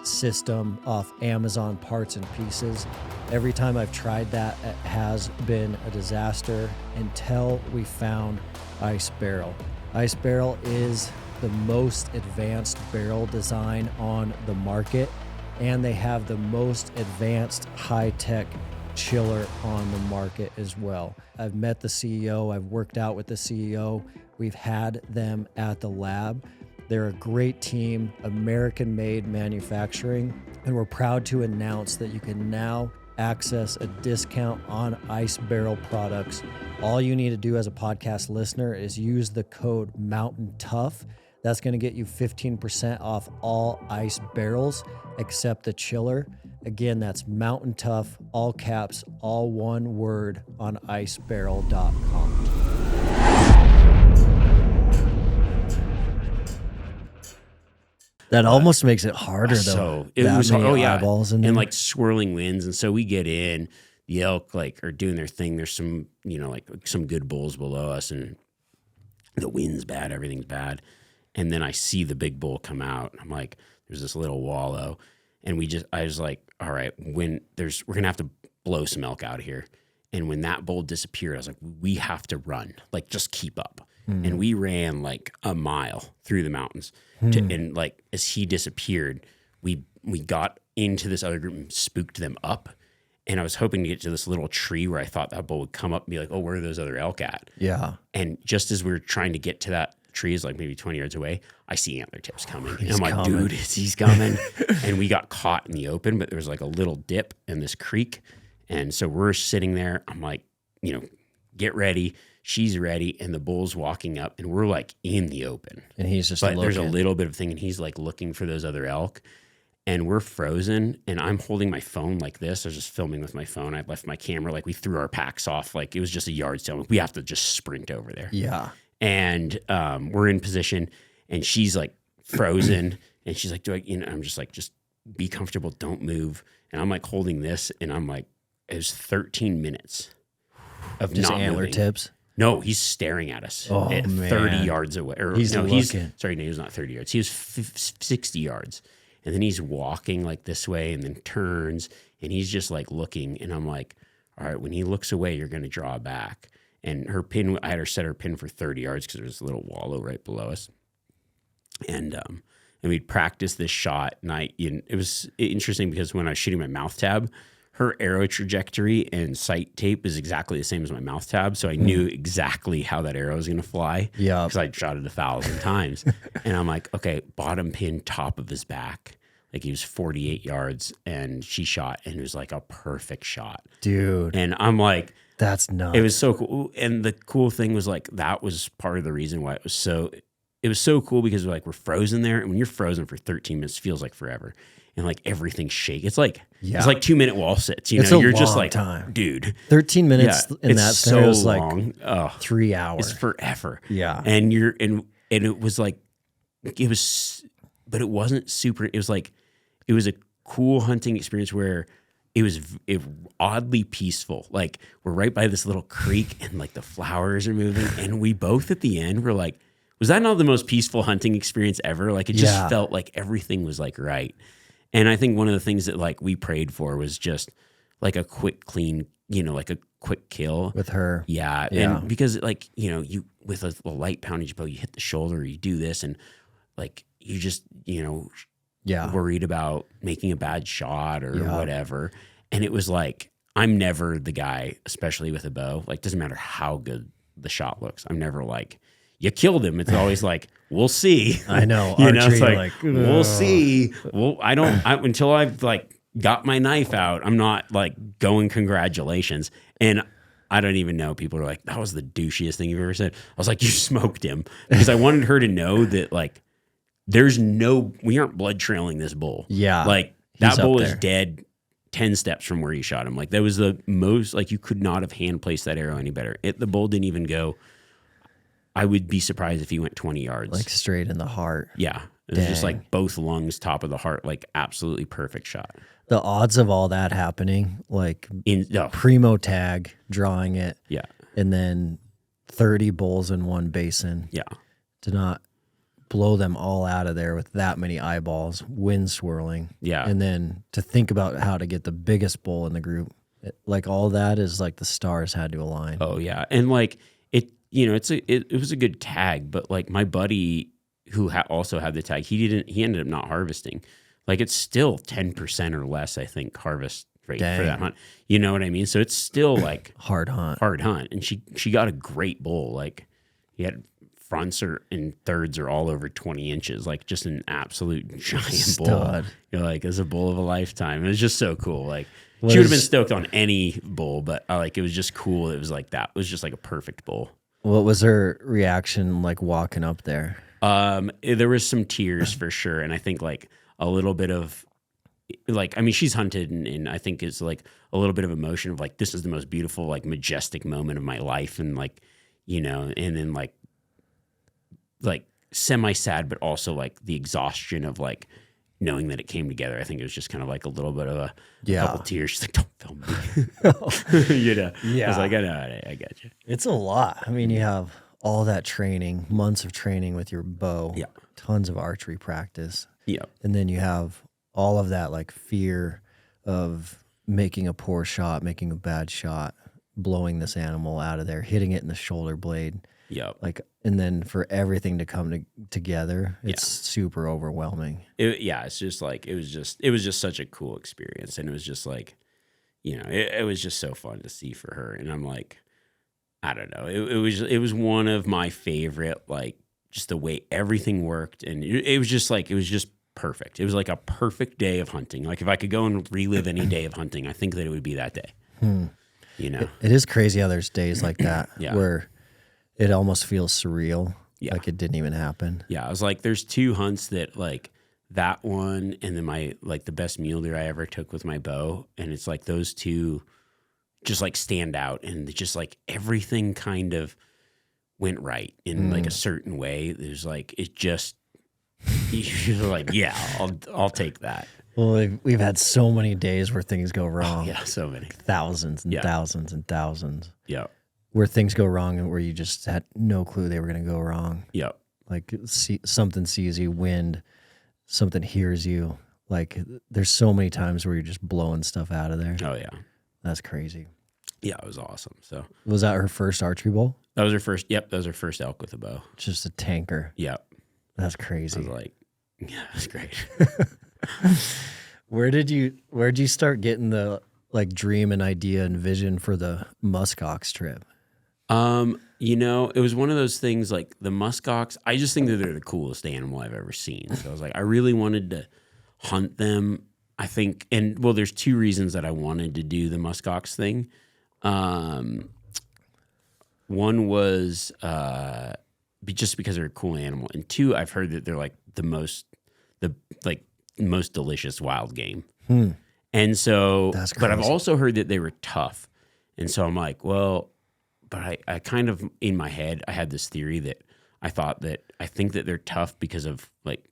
S2: system off Amazon parts and pieces. Every time I've tried that, it has been a disaster until we found Ice Barrel. Ice Barrel is the most advanced barrel design on the market, and they have the most advanced high-tech chiller on the market as well. I've met the CEO, I've worked out with the CEO, we've had them at the lab. They're a great team, American-made manufacturing, and we're proud to announce that you can now access a discount on Ice Barrel products. All you need to do as a podcast listener is use the code MOUNTAINTOUGH. That's going to get you 15% off all Ice Barrels except the chiller. Again, that's Mountain Tough, all caps, all one word, on icebarrel.com. That almost makes it harder, though.
S1: So it was,
S2: eyeballs in there.
S1: And like swirling winds. And so we get in, the elk like are doing their thing. There's some, like some good bulls below us, and the wind's bad, everything's bad. And then I see the big bull come out. I'm like, there's this little wallow. And I was like, all right, we're going to have to blow some elk out of here. And when that bull disappeared, I was like, we have to run, like just keep up. And we ran like a mile through the mountains. And like, as he disappeared, we got into this other group and spooked them up. And I was hoping to get to this little tree where I thought that bull would come up and be like, oh, where are those other elk at?
S2: Yeah.
S1: And just as we were trying to get to that tree, is like maybe 20 yards away, I see antler tips coming. And I'm like, dude, he's coming. And we got caught in the open, but there was like a little dip in this creek. And so we're sitting there. I'm like, get ready. She's ready. And the bull's walking up, and we're like in the open.
S2: And he's just
S1: But
S2: looking.
S1: there's a little bit of thing, and he's like looking for those other elk. And we're frozen, and I'm holding my phone like this. I was just filming with my phone. I left my camera, like we threw our packs off. Like it was just a yard sale. We have to just sprint over there.
S2: Yeah.
S1: And we're in position, and she's like frozen, and she's like, I'm just like, just be comfortable, don't move. And I'm like holding this, and I'm like, it was 13 minutes of
S2: just
S1: not
S2: antler
S1: moving.
S2: tips.
S1: No, he's staring at us at 30 yards away. Or
S2: he's
S1: no,
S2: looking.
S1: He was not 30 yards. He was 60 yards. And then he's walking like this way, and then turns, and he's just like looking. And I'm like, all right, when he looks away, you're going to draw back. And her pin, I had her set her pin for 30 yards because there's a little wallow right below us. And we'd practice this shot. And it was interesting because when I was shooting my mouth tab, her arrow trajectory and sight tape is exactly the same as my mouth tab. So I knew exactly how that arrow was going to fly.
S2: Yeah.
S1: Because I'd shot it 1,000 times. And I'm like, okay, bottom pin, top of his back. Like he was 48 yards, and she shot, and it was like a perfect shot.
S2: Dude.
S1: And I'm like,
S2: that's nuts.
S1: it was so cool. And the cool thing was like, that was part of the reason why it was so cool, because like we're frozen there. And when you're frozen for 13 minutes, it feels like forever. And like everything's shaking. It's like, it's like 2-minute wall sits,
S2: it's
S1: you're
S2: a
S1: just
S2: long
S1: like,
S2: time.
S1: Dude,
S2: 13 minutes in that scenario is like
S1: long.
S2: 3 hours.
S1: It's forever.
S2: Yeah.
S1: And and it was like, but it wasn't super. It was a cool hunting experience where it was oddly peaceful. Like, we're right by this little creek and like the flowers are moving. And we both at the end were like, was that not the most peaceful hunting experience ever? Like, it just felt like everything was like right. And I think one of the things that like we prayed for was just like a quick, clean, like a quick kill
S2: with her.
S1: Yeah. And because like, you with a light poundage bow, you hit the shoulder, you do this, and like you just, worried about making a bad shot or whatever. And it was like, I'm never the guy, especially with a bow, like doesn't matter how good the shot looks. I'm never like, you killed him. It's always like, we'll see.
S2: I know.
S1: It's like we'll see. Well, until I've like got my knife out, I'm not like going congratulations. And I don't even know. People are like, that was the douchiest thing you've ever said. I was like, you smoked him, because I wanted her to know that like, we aren't blood trailing this bull.
S2: Yeah.
S1: Like that bull is dead 10 steps from where you shot him. Like that was the most, like you could not have hand placed that arrow any better. The bull didn't even go. I would be surprised if he went 20 yards.
S2: Like straight in the heart.
S1: Yeah. It was just like both lungs, top of the heart, like absolutely perfect shot.
S2: The odds of all that happening, like primo tag, drawing it.
S1: Yeah.
S2: And then 30 bulls in one basin.
S1: Yeah.
S2: To not blow them all out of there with that many eyeballs, wind swirling.
S1: Yeah.
S2: And then to think about how to get the biggest bull in the group. Like all that is like the stars had to align.
S1: Oh yeah. And like it was a good tag, but like my buddy who also had the tag, he ended up not harvesting. Like it's still 10% or less, I think, harvest rate for that hunt. You know what I mean? So it's still like
S2: hard hunt.
S1: And she got a great bull. Like he had fronts and thirds are all over 20 inches, like just an absolute giant bull. You're like, it's a bull of a lifetime. It was just so cool. Like she would have been stoked on any bull, but like it was just cool. It was like that. It was just like a perfect bull.
S2: What was her reaction like walking up there?
S1: There was some tears for sure, and I think like a little bit of like, I mean, she's hunted, and I think it's like a little bit of emotion of like, this is the most beautiful, like majestic moment of my life, and like, and then like semi sad, but also like the exhaustion of like knowing that it came together. I think it was just kind of like a little bit of a couple tears. She's like, don't film me. Yeah. I was like, I know, I get you.
S2: It's a lot. I mean, you have all that training, months of training with your bow, tons of archery practice.
S1: Yeah.
S2: And then you have all of that like fear of making a poor shot, making a bad shot, blowing this animal out of there, hitting it in the shoulder blade.
S1: Yeah.
S2: Like, and then for everything to come together, it's super overwhelming.
S1: It's just like, it was just such a cool experience. And it was just like, it was just so fun to see for her. And I'm like, I don't know. It was one of my favorite, like just the way everything worked. And it was just perfect. It was like a perfect day of hunting. Like if I could go and relive any day of hunting, I think that it would be that day. It
S2: is crazy how there's days like that where it almost feels surreal. Yeah. Like it didn't even happen.
S1: Yeah. I was like, there's two hunts that like that one and then my, like the best mule deer I ever took with my bow. And it's like those two just like stand out, and just like everything kind of went right in like a certain way. There's like, it just, you're like, yeah, I'll take that.
S2: Well, we've had so many days where things go wrong.
S1: Oh, yeah. So many.
S2: Thousands and thousands and thousands.
S1: Yeah.
S2: Where things go wrong and where you just had no clue they were going to go wrong.
S1: Yeah.
S2: Like something sees you, wind, something hears you. Like there's so many times where you're just blowing stuff out of there.
S1: Oh yeah.
S2: That's crazy.
S1: Yeah, it was awesome. So
S2: was that her first archery bull?
S1: That was her first. Yep. That was her first elk with a bow.
S2: Just a tanker.
S1: Yep.
S2: That's crazy.
S1: I was like, yeah, that's great.
S2: Where did you start getting the like dream and idea and vision for the muskox trip?
S1: It was one of those things like the muskox, I just think that they're the coolest animal I've ever seen. So I was like, I really wanted to hunt them. I think, there's two reasons that I wanted to do the muskox thing. One was, just because they're a cool animal. And two, I've heard that they're like the most delicious wild game. And so, but I've also heard that they were tough. And so I'm like, well, but I kind of, in my head, I had this theory that I think that they're tough because of like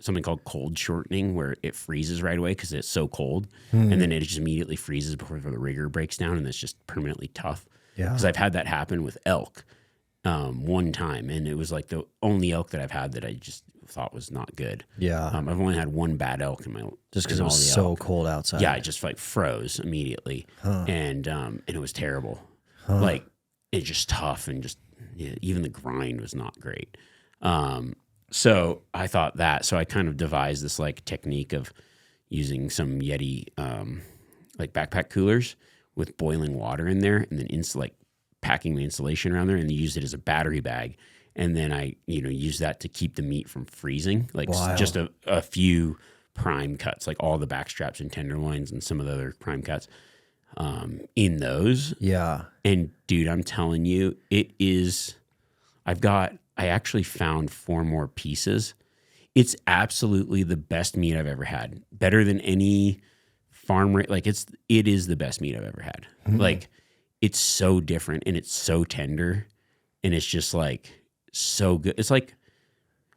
S1: something called cold shortening, where it freezes right away because it's so cold, and then it just immediately freezes before the rigor breaks down, and it's just permanently tough.
S2: Yeah.
S1: Because I've had that happen with elk one time, and it was like the only elk that I've had that I just thought was not good.
S2: Yeah.
S1: I've only had one bad elk in my
S2: Just because it was so cold outside.
S1: Yeah, it just like froze immediately, and it was terrible. Like it's just tough, and just even the grind was not great. So I thought that. So I kind of devised this like technique of using some Yeti like backpack coolers with boiling water in there, and then packing the insulation around there, and use it as a battery bag. And then I, use that to keep the meat from freezing, like just a few prime cuts, like all the back straps and tenderloins and some of the other prime cuts in those.
S2: Yeah.
S1: And dude, I'm telling you, I actually found 4 more pieces. It's absolutely the best meat I've ever had. Better than any farm rate. Like it is the best meat I've ever had. Like it's so different, and it's so tender, and it's just like so good. It's like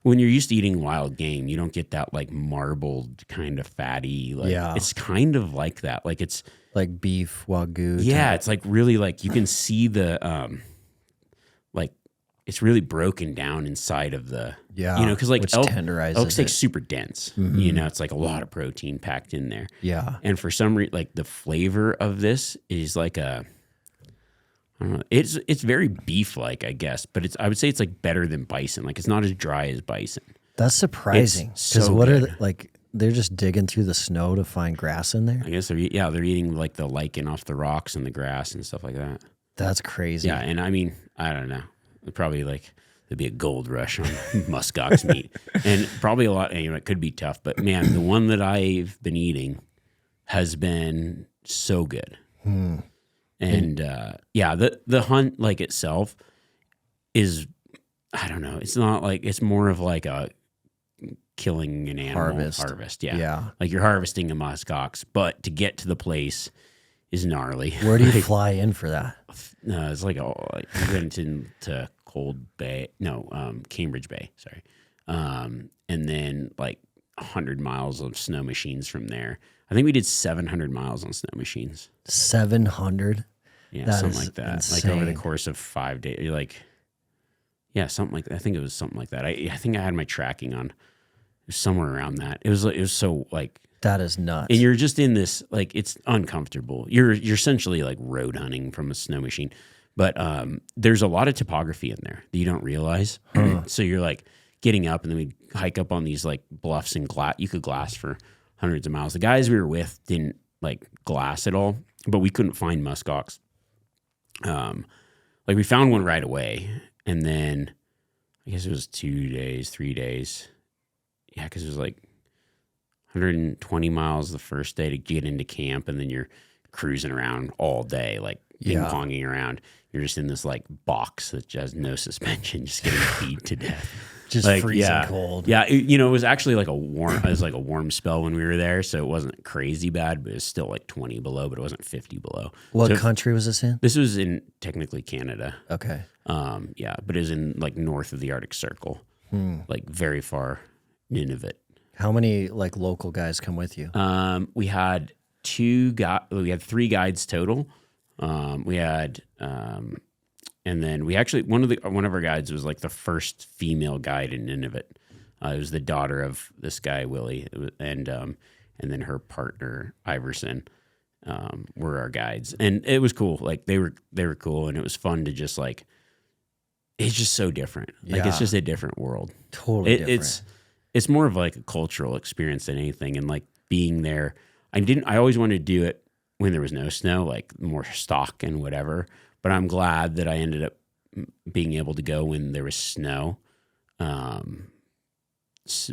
S1: when you're used to eating wild game, you don't get that like marbled kind of fatty. Like it's kind of like that. Like it's
S2: like beef wagyu.
S1: Yeah, it's like really like you can see the like it's really broken down inside of the because like elk's like super dense. It's like a lot of protein packed in there.
S2: Yeah,
S1: and for some reason, like the flavor of this is like I don't know. It's very beef-like, I guess, but I would say it's like better than bison. Like it's not as dry as bison.
S2: That's surprising. Because they're just digging through the snow to find grass in there?
S1: I guess they're eating like the lichen off the rocks and the grass and stuff like that.
S2: That's crazy.
S1: Yeah, and I mean, I don't know. Probably like there'd be a gold rush on muskox meat, and probably a lot. It could be tough, but man, the one that I've been eating has been so good. And the hunt like itself is, I don't know. It's not like, it's more of like a killing an animal harvest. Yeah. Like you're harvesting a muskox, but to get to the place is gnarly.
S2: Where do you fly in for that?
S1: No, it's like we went into Cambridge Bay. Sorry. And then like 100 miles of snow machines from there. I think we did 700 miles on snow machines.
S2: 700?
S1: Yeah,
S2: that
S1: something like that.
S2: Insane.
S1: Like over the course of 5 days. You're like, yeah, something like that. I think it was something like that. I think I had my tracking on. It was somewhere around that. It was so like.
S2: That is nuts.
S1: And you're just in this, like, it's uncomfortable. You're essentially like road hunting from a snow machine. But there's a lot of topography in there that you don't realize. So you're like getting up, and then we hike up on these like bluffs and you could glass for hundreds of miles. The guys we were with didn't like glass at all, but we couldn't find muskox. Like we found one right away, and then I guess it was 2 days, 3 days. Yeah, because it was like 120 miles the first day to get into camp, and then you're cruising around all day, like ping-ponging around. You're just in this like box that has no suspension, just getting beat to death.
S2: Just
S1: like,
S2: freezing cold.
S1: Yeah, it was actually like it was like a warm spell when we were there, so it wasn't crazy bad, but it was still like 20 below, but it wasn't 50 below.
S2: What country was this in?
S1: This was in technically Canada.
S2: Okay.
S1: Yeah, but it was in like north of the Arctic Circle, like very far Nunavut.
S2: How many like local guys come with you?
S1: We had 3 guides total. We had and then we actually one of our guides was like the first female guide in Nunavut. It was the daughter of this guy Willie, and then her partner Iverson were our guides, and it was cool. Like they were cool, and it was fun to just like. It's just so different. Like it's just a different world.
S2: Totally different.
S1: It's more of like a cultural experience than anything, and like being there. I always wanted to do it when there was no snow, like more stock and whatever. But I'm glad that I ended up being able to go when there was snow,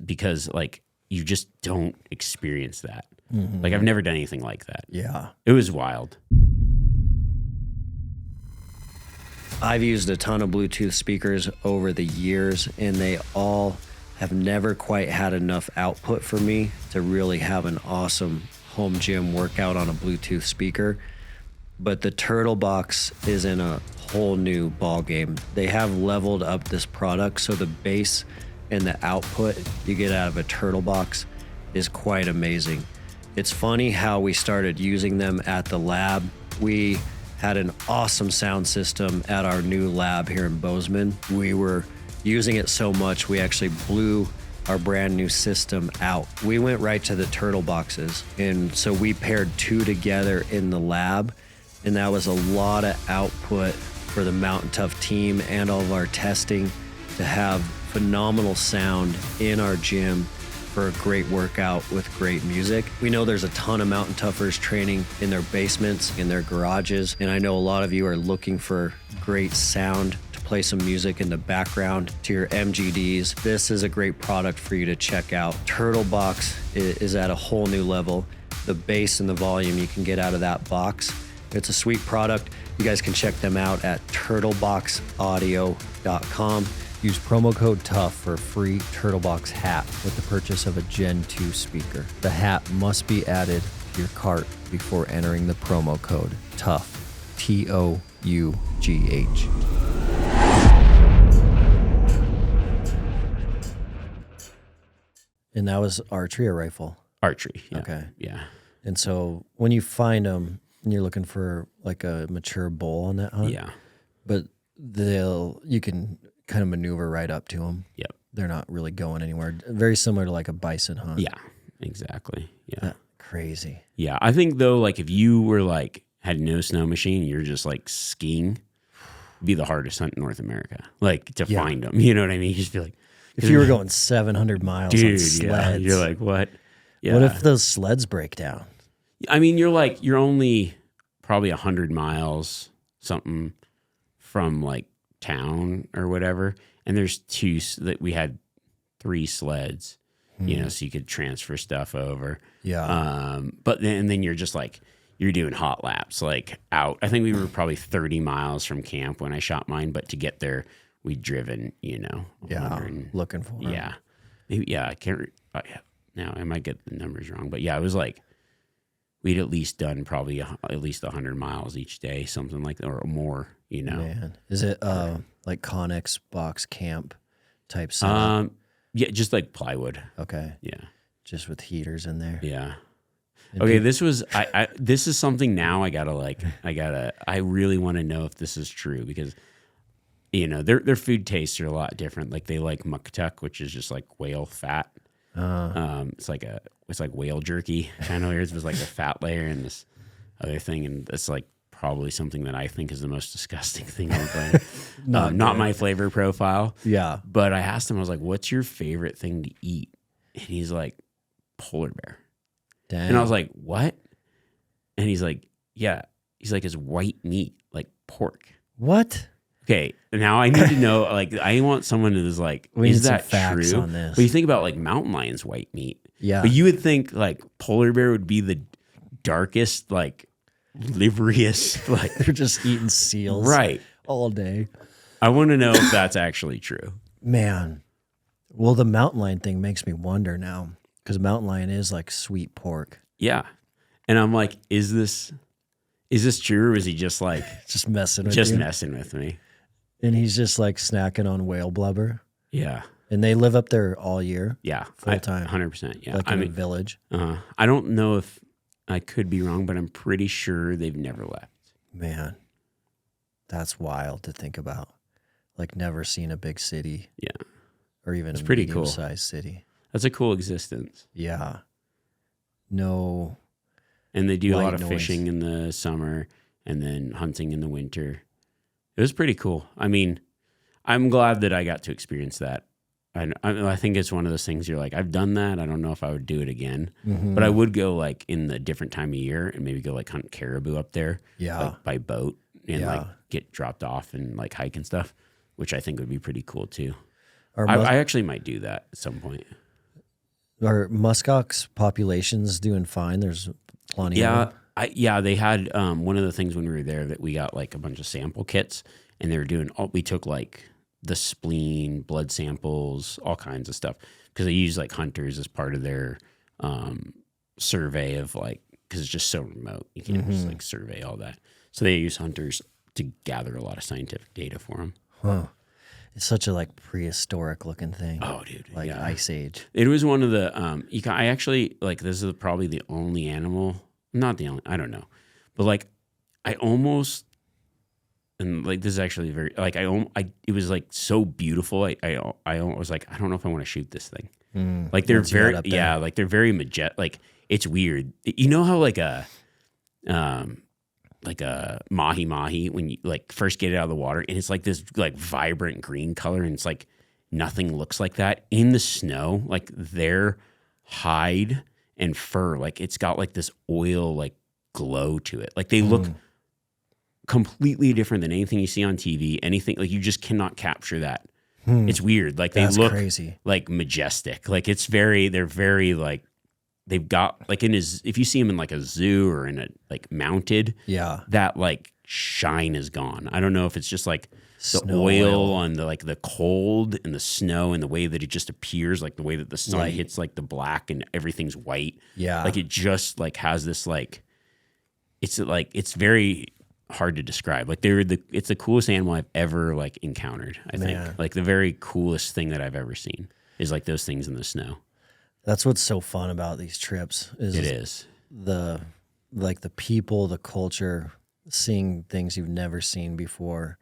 S1: because like you just don't experience that. Mm-hmm. Like I've never done anything like that.
S2: Yeah,
S1: it was wild.
S2: I've used a ton of Bluetooth speakers over the years, and they all have never quite had enough output for me to really have an awesome home gym workout on a Bluetooth speaker. but the turtle box is in a whole new ball game. They have leveled up this product, so the base and the output you get out of a turtle box is quite amazing. It's funny how we started using them at the lab. We had an awesome sound system at our new lab here in Bozeman. We were using it so much, we actually blew our brand new system out. We went right to the turtle boxes. And so we paired two together in the lab. And that was a lot of output for the Mountain Tough team and all of our testing to have phenomenal sound in our gym for a great workout with great music. We know there's a ton of Mountain Toughers training in their basements, in their garages, and I know a lot of you are looking for great sound to play some music in the background to your MGDs. This is a great product for you to check out. Turtle Box is at a whole new level. The bass and the volume you can get out of that box. It's a sweet product. You guys can check them out at turtleboxaudio.com. Use promo code TOUGH for a free TurtleBox hat with the purchase of a Gen 2 speaker. The hat must be added to your cart before entering the promo code TOUGH, TOUGH. And that was archery or rifle?
S1: Archery. Yeah.
S2: Okay.
S1: Yeah.
S2: And so when you find them and you're looking for like a mature bull on that hunt,
S1: Yeah.
S2: but you can kind of maneuver right up to them.
S1: Yep.
S2: They're not really going anywhere. Very similar to like a bison hunt.
S1: Yeah. Exactly. Yeah.
S2: Crazy.
S1: Yeah. I think though, like if you were like had no snow machine, you're just like skiing, it'd be the hardest hunt in North America. Like to find them. You know what I mean? You just be like,
S2: if you were going 700 miles on sleds,
S1: yeah, you're like, what? Yeah.
S2: What if those sleds break down?
S1: I mean, you're only probably 100 miles something from like town or whatever, and there's that we had 3 sleds, you know, so you could transfer stuff over.
S2: Yeah.
S1: But then you're just like you're doing hot laps like out. I think we were probably 30 miles from camp when I shot mine, but to get there we'd driven, you know,
S2: looking for them.
S1: Yeah, maybe. Yeah, I can't. Now I might get the numbers wrong, but yeah, it was like we'd at least done probably at least 100 miles each day, something like that, or more. You know,
S2: Man. Is it like Connex box camp type setup?
S1: Yeah, just like plywood.
S2: Okay.
S1: Yeah,
S2: Just with heaters in there.
S1: yeah. Okay, this was this is something now I really want to know if this is true because you know their food tastes are a lot different. Like they like muktuk, which is just like whale fat. It's like whale jerky kind of. It was like a fat layer and this other thing, and it's like probably something that I think is the most disgusting thing on the planet. Not my flavor profile.
S2: Yeah.
S1: But I asked him, I was like, "What's your favorite thing to eat?" And he's like, "Polar bear."
S2: Dang.
S1: And I was like, "What?" And he's like, "Yeah." He's like, "It's white meat, like pork."
S2: What?
S1: Okay, now I need to know. Like, I want someone who's like,
S2: We
S1: "Is
S2: need some
S1: that
S2: facts
S1: true?"
S2: on this.
S1: But you think about like mountain lions' white meat.
S2: Yeah.
S1: But you would think like polar bear would be the darkest, like liveriest, like
S2: They're just eating seals
S1: right.
S2: all day.
S1: I want to know if that's actually true.
S2: Man. Well, the mountain lion thing makes me wonder now because mountain lion is like sweet pork.
S1: Yeah, and I'm like, is this true, or is he just like
S2: Just messing with you.
S1: messing with me?
S2: And he's just like snacking on whale blubber.
S1: Yeah,
S2: And they live up there all year.
S1: yeah,
S2: Full time.
S1: 100%. Yeah,
S2: Like in a village.
S1: I don't know if I could be wrong, but I'm pretty sure they've never left.
S2: Man, that's wild to think about. Like never seen a big city.
S1: Yeah,
S2: Or even
S1: It's
S2: a
S1: pretty cool.
S2: medium-sized city.
S1: that's a cool existence.
S2: Yeah. No.
S1: And they do a
S2: White
S1: lot of
S2: noise.
S1: fishing in the summer and then hunting in the winter. It was pretty cool. I mean, I'm glad that I got to experience that. I think it's one of those things you're like, I've done that. I don't know if I would do it again, but I would go like in the different time of year and maybe go like hunt caribou up there,
S2: Yeah.
S1: like by boat and
S2: Yeah.
S1: like get dropped off and like hike and stuff, which I think would be pretty cool too.
S2: Are,
S1: I actually might do that at some point.
S2: are muskox populations doing fine? There's plenty of them.
S1: They had one of the things when we were there that we got like a bunch of sample kits and they were doing, we took like the spleen, blood samples, all kinds of stuff because they use like hunters as part of their survey of like because it's just so remote. You can't just like survey all that. So they use hunters to gather a lot of scientific data for them.
S2: Huh. It's such a like prehistoric looking thing.
S1: Oh, dude.
S2: Like Ice Age.
S1: It was one of the, I actually, like, this is probably the only animal, not the only, I don't know. But like, I almost, and like, this is actually very, like, it was like so beautiful. I was like, I don't know if I want to shoot this thing. Like they're very, like they're very majestic. Like it's weird. You know how like a mahi when you like first get it out of the water and it's like this like vibrant green color and it's like nothing looks like that in the snow. Like their hide and fur, like it's got like this oil like glow to it. Like they look completely different than anything you see on TV. Anything like you just cannot capture that. It's weird. Like they look
S2: crazy.
S1: Like majestic. Like they're very like, they've got like if you see them in like a zoo or in a like mounted, that like shine is gone. I don't know if it's just like the oil on the like the cold and the snow and the way that it just appears, like the way that the sun hits like the black and everything's white. Yeah. Like it just like has this like, it's very hard to describe. Like it's the coolest animal I've ever like encountered. I think like the very coolest thing that I've ever seen is like those things in the snow.
S2: That's what's so fun about these trips. Is the people, the culture, seeing things you've never seen before.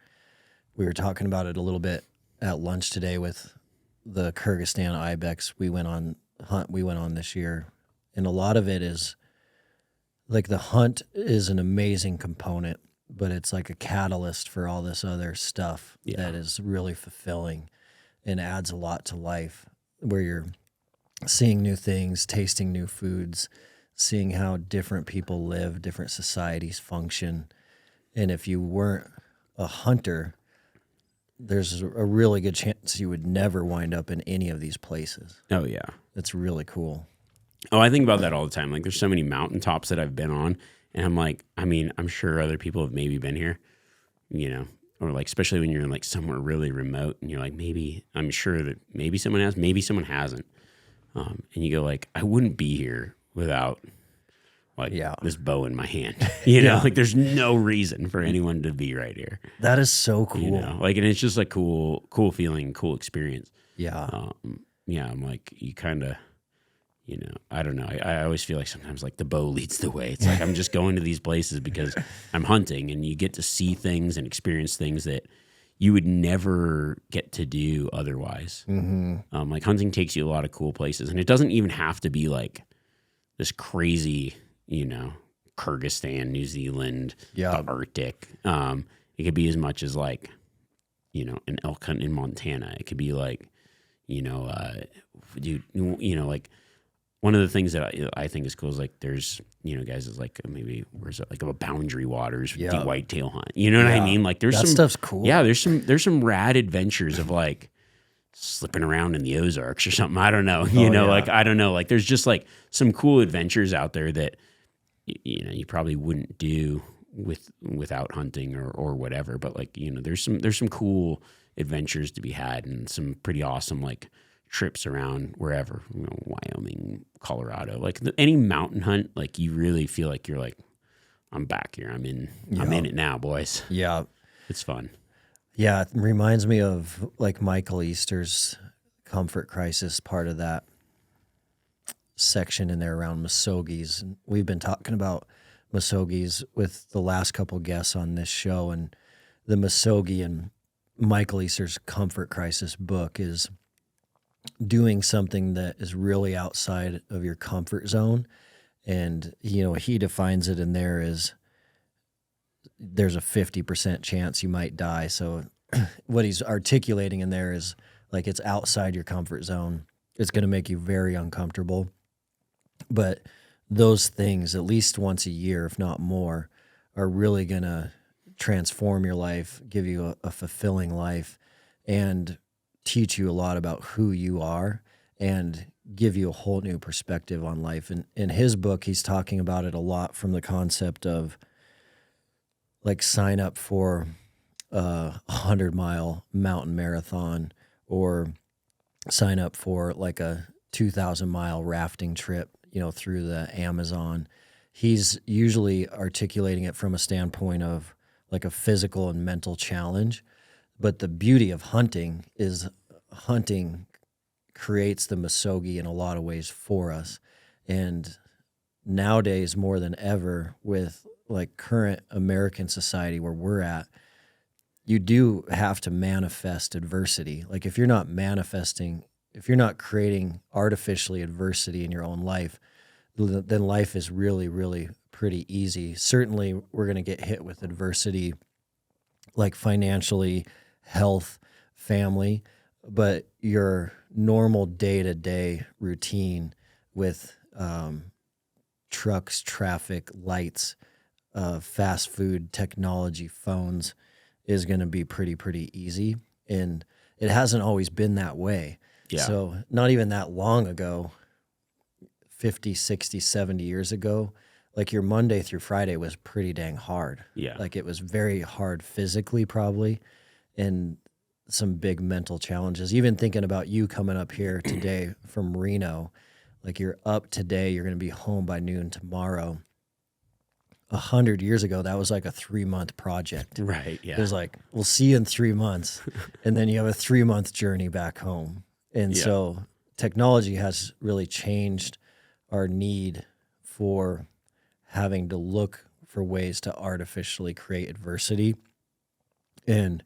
S2: We were talking about it a little bit at lunch today with the Kyrgyzstan ibex we went on this year, and a lot of it is like the hunt is an amazing component, but it's like a catalyst for all this other stuff that is really fulfilling and adds a lot to life, where you're seeing new things, tasting new foods, seeing how different people live, different societies function. And if you weren't a hunter, there's a really good chance you would never wind up in any of these places.
S1: Oh, yeah.
S2: It's really cool.
S1: Oh, I think about that all the time. Like there's so many mountaintops that I've been on, and I'm like, I mean, I'm sure other people have maybe been here, you know, or like, especially when you're in like somewhere really remote and you're like, maybe, I'm sure that maybe someone has, maybe someone hasn't. And you go like, I wouldn't be here without like this bow in my hand, you know, like there's no reason for anyone to be right here.
S2: That is so cool.
S1: You know, like, and it's just like cool feeling, cool experience.
S2: Yeah.
S1: I'm like, you kind of, you know, I don't know. I always feel like sometimes like the bow leads the way. It's like, I'm just going to these places because I'm hunting, and you get to see things and experience things that you would never get to do otherwise. Like hunting takes you a lot of cool places, and it doesn't even have to be like this crazy, you know, Kyrgyzstan, New Zealand, the Arctic. It could be as much as like, you know, an elk hunt in Montana. It could be like, you know, like one of the things that I think is cool is like there's, you know, guys is like maybe where's it like a Boundary Waters deep whitetail hunt. You know what I mean? Like there's
S2: that stuff's cool.
S1: Yeah, there's some rad adventures of like slipping around in the Ozarks or something. I don't know. You know, like I don't know. Like there's just like some cool adventures out there that you know you probably wouldn't do without hunting or whatever. But like, you know, there's some cool adventures to be had and some pretty awesome like trips around wherever, you know, Wyoming, Colorado, like any mountain hunt, like you really feel like you're like, I'm back here. I'm in it now, boys.
S2: Yeah.
S1: It's fun.
S2: Yeah. It reminds me of like Michael Easter's Comfort Crisis, part of that section in there around Musogis. And we've been talking about Musogis with the last couple guests on this show, and the Musogi and Michael Easter's Comfort Crisis book is doing something that is really outside of your comfort zone. And, you know, he defines it in there as there's a 50% chance you might die. So what he's articulating in there is like it's outside your comfort zone. It's going to make you very uncomfortable. But those things, at least once a year, if not more, are really going to transform your life, give you a fulfilling life, and teach you a lot about who you are and give you a whole new perspective on life. And in his book, he's talking about it a lot from the concept of like sign up for a 100-mile mountain marathon or sign up for like a 2,000-mile rafting trip, you know, through the Amazon. he's usually articulating it from a standpoint of like a physical and mental challenge. But the beauty of hunting is hunting creates the misogi in a lot of ways for us. And nowadays, more than ever, with like current American society where we're at, you do have to manifest adversity. Like if you're not manifesting, if you're not creating artificially adversity in your own life, then life is really, really pretty easy. Certainly, we're going to get hit with adversity, like financially, health, family, but your normal day-to-day routine with trucks, traffic, lights, fast food, technology, phones is going to be pretty easy. And it hasn't always been that way.
S1: Yeah.
S2: So not even that long ago, 50, 60, 70 years ago, like your Monday through Friday was pretty dang hard.
S1: Yeah.
S2: Like it was very hard physically probably, and some big mental challenges. Even thinking about you coming up here today from Reno, like you're up today, you're going to be home by noon tomorrow. 100 years ago, that was like a 3-month project.
S1: Right, yeah.
S2: It was like, we'll see you in 3 months. And then you have a 3-month journey back home. And so technology has really changed our need for having to look for ways to artificially create adversity. And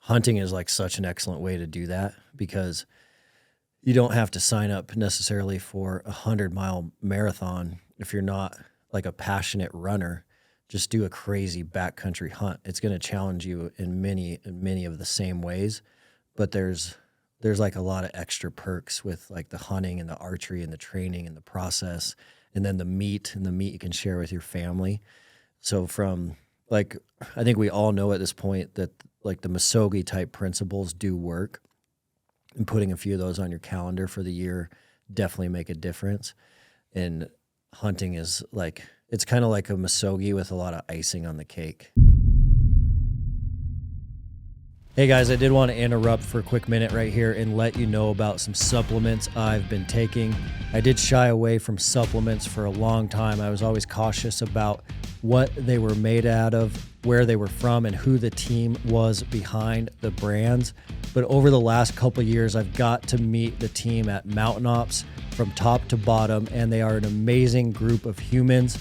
S2: hunting is like such an excellent way to do that, because you don't have to sign up necessarily for a 100-mile marathon if you're not like a passionate runner. Just do a crazy backcountry hunt. It's going to challenge you in many of the same ways, but there's like a lot of extra perks with like the hunting and the archery and the training and the process, and then the meat you can share with your family. So from like, I think we all know at this point that like the misogi type principles do work, and putting a few of those on your calendar for the year definitely make a difference. And hunting is like, it's kind of like a misogi with a lot of icing on the cake. Hey guys, I did want to interrupt for a quick minute right here and let you know about some supplements I've been taking. I did shy away from supplements for a long time. I was always cautious about what they were made out of, where they were from, and who the team was behind the brands. But over the last couple of years, I've got to meet the team at Mountain Ops from top to bottom, and they are an amazing group of humans.